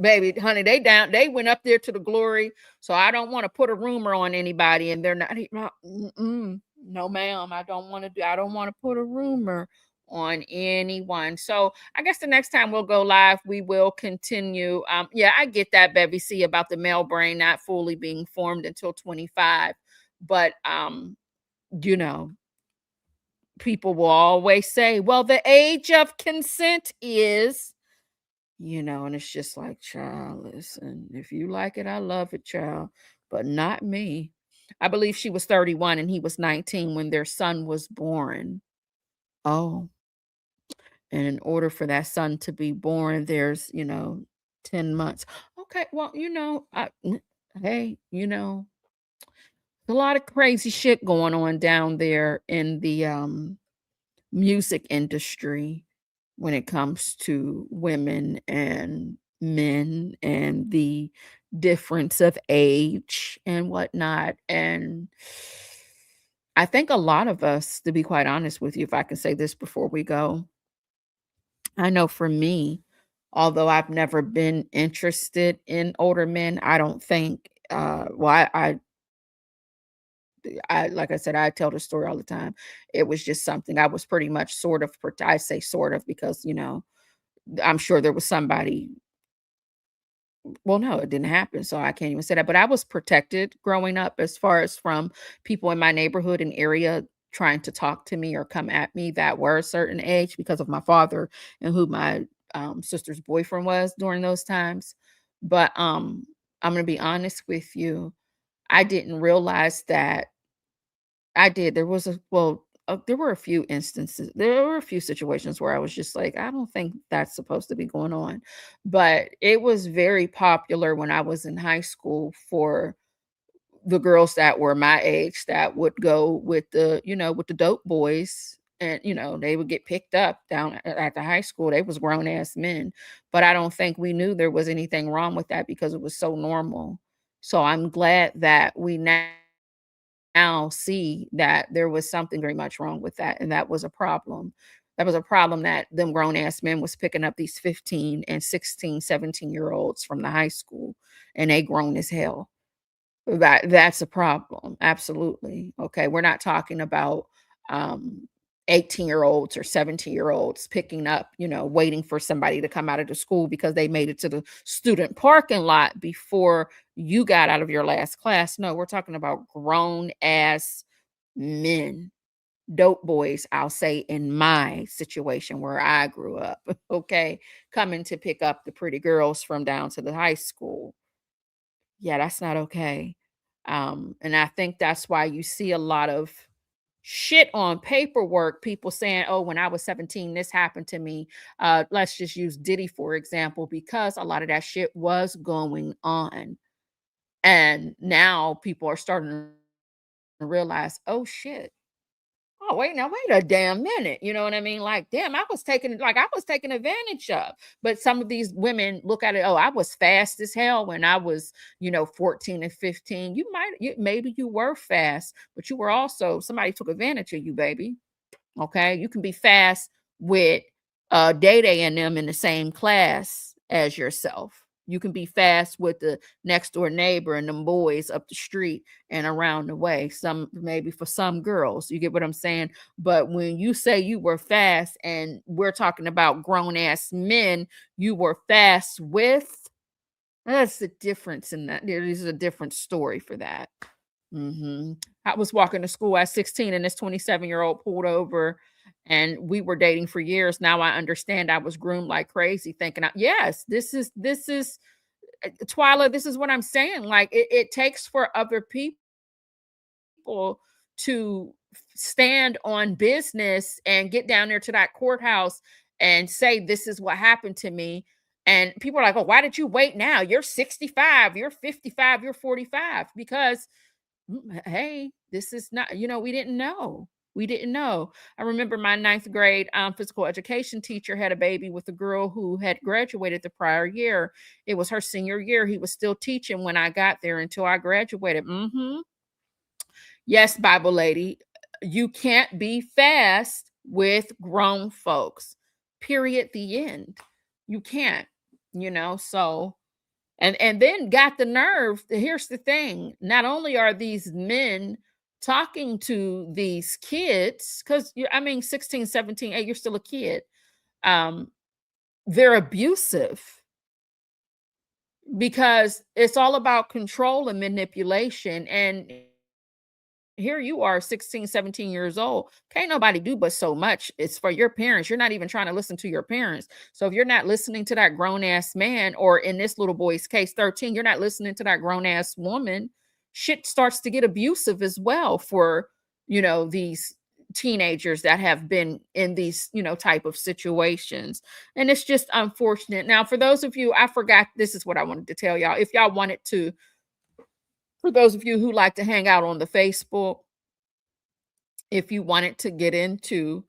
Baby, honey, they went up there to the glory. So I don't want to put a rumor on anybody, and they're not. No, ma'am. I don't want to put a rumor on anyone. So I guess the next time we'll go live, we will continue. Yeah, I get that, Bevy C, about the male brain not fully being formed until 25. But you know, people will always say, well, the age of consent is, and it's just like, child, listen, if you like it, I love it, child, but not me. I believe she was 31 and he was 19 when their son was born. Oh, and in order for that son to be born, there's, 10 months. Okay, well, hey, a lot of crazy shit going on down there in the music industry when it comes to women and men and the difference of age and whatnot. And I think a lot of us, to be quite honest with you, if I can say this before we go, I know for me, although I've never been interested in older men, I don't think, like I said, I tell the story all the time. It was just something I was pretty much I say sort of because, I'm sure there was somebody. Well, no, it didn't happen. So I can't even say that. But I was protected growing up as far as from people in my neighborhood and area trying to talk to me or come at me that were a certain age because of my father and who my sister's boyfriend was during those times. But I'm going to be honest with you. I didn't realize that I did. There were a few instances. There were a few situations where I was just like, I don't think that's supposed to be going on. But it was very popular when I was in high school for the girls that were my age that would go with with the dope boys. And, they would get picked up down at the high school. They was grown ass men. But I don't think we knew there was anything wrong with that because it was so normal. So I'm glad that we now see that there was something very much wrong with that, and that was a problem. That was a problem that them grown ass men was picking up these 15 and 16, 17-year olds from the high school, and they grown as hell. That's a problem. Absolutely. Okay. We're not talking about 18-year-olds or 17-year-olds picking up, waiting for somebody to come out of the school because they made it to the student parking lot before you got out of your last class. No, we're talking about grown ass men, dope boys, I'll say, in my situation where I grew up, okay, coming to pick up the pretty girls from down to the high school. Yeah, that's not okay. And I think that's why you see a lot of shit on paperwork, people saying, oh, when I was 17, this happened to me. Let's just use Diddy, for example, because a lot of that shit was going on. And now people are starting to realize, oh shit. Oh, wait a damn minute. You know what I mean? Like, damn, I was taken advantage of. But some of these women look at it, oh, I was fast as hell when I was, 14 and 15. Maybe you were fast, but you were also, somebody took advantage of you, baby. Okay. You can be fast with Day Day and them in the same class as yourself. You can be fast with the next door neighbor and them boys up the street and around the way. Maybe for some girls, you get what I'm saying? But when you say you were fast and we're talking about grown ass men, you were fast with, that's the difference in that. There is a different story for that. I was walking to school at 16 and this 27-year-old pulled over and we were dating for years. Now I understand I was groomed like crazy thinking, yes, this is Twyla, this is what I'm saying. Like it takes for other people to stand on business and get down there to that courthouse and say, this is what happened to me. And people are like, oh, why did you wait now? You're 65, you're 55, you're 45. Because hey, this is not, we didn't know. We didn't know. I remember my 9th grade physical education teacher had a baby with a girl who had graduated the prior year. It was her senior year. He was still teaching when I got there until I graduated. Yes, Bible lady, you can't be fast with grown folks. Period. The end. You can't, you know, so and then got the nerve. Here's the thing. Not only are these men talking to these kids, because I mean 16, 17, 8, you're still a kid. They're abusive because it's all about control and manipulation. And here you are 16, 17 years old. Can't nobody do but so much. It's for your parents. You're not even trying to listen to your parents. So if you're not listening to that grown-ass man, or in this little boy's case, 13, you're not listening to that grown-ass woman, shit starts to get abusive as well for, you know, these teenagers that have been in these, you know, type of situations. And it's just unfortunate. Now, for those of you, I forgot, this is what I wanted to tell y'all. If y'all wanted to, for those of you who like to hang out on the Facebook, if you wanted to get into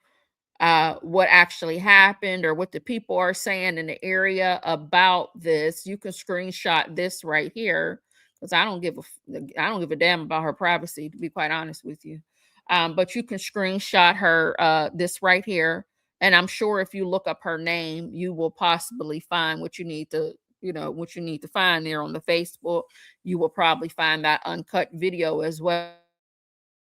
what actually happened or what the people are saying in the area about this, you can screenshot this right here, because I don't give a damn about her privacy, to be quite honest with you. But you can screenshot her this right here, and I'm sure if you look up her name, you will possibly find what you need to, you know, what you need to find there on the Facebook. You will probably find that uncut video as well,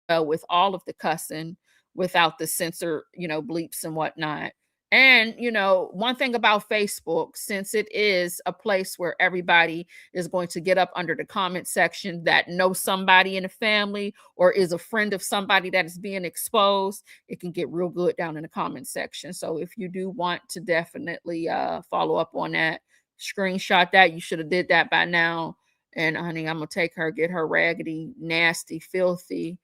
with all of the cussing, without the censor, you know, bleeps and whatnot. And, you know, one thing about Facebook, since it is a place where everybody is going to get up under the comment section that knows somebody in the family or is a friend of somebody that is being exposed, it can get real good down in the comment section. So if you do want to definitely follow up on that, screenshot that. You should have did that by now. And honey, I'm gonna take her, get her raggedy, nasty, filthy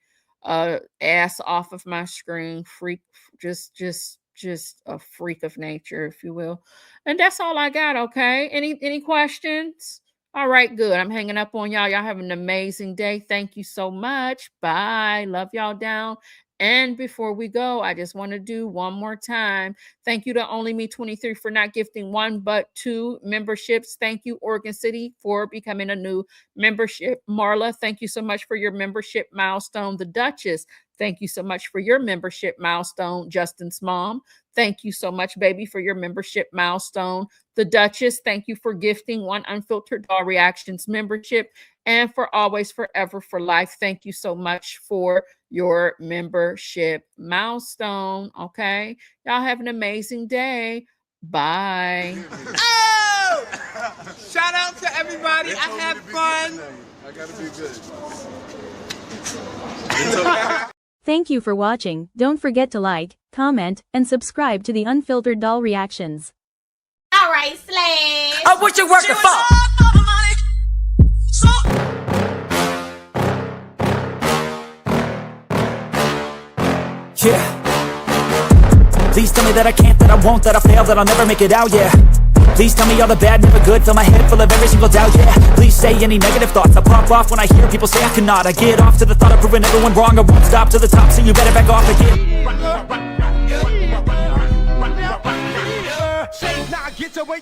ass off of my screen. Freak, just a freak of nature, if you will. And that's all I got. Okay, any questions? All right, good. I'm hanging up on y'all. Y'all have an amazing day. Thank you so much. Bye. Love y'all down. And before we go, I just want to do one more time. Thank you to Only Me 23 for not gifting 1 but 2 memberships. Thank you, Oregon City, for becoming a new membership. Marla, thank you so much for your membership milestone. The Duchess, thank you so much for your membership milestone. Justin's mom, thank you so much, baby, for your membership milestone. The Duchess, thank you for gifting 1 Unfiltered Doll Reactions membership. And for Always Forever for Life, thank you so much for your membership milestone. Okay, y'all have an amazing day. Bye. Oh! Shout out to everybody. I had fun. I gotta be good. Thank you for watching. Don't forget to like, comment, and subscribe to the Unfiltered Doll Reactions. All right, slave. Oh, what you working for? Yeah. Please tell me that I can't, that I won't, that I fail, that I'll never make it out, yeah. Please tell me all the bad, never good, fill my head full of every single doubt, yeah. Please say any negative thoughts, I pop off when I hear people say I cannot. I get off to the thought of proving everyone wrong, I won't stop to the top, so you better back off again. Get away,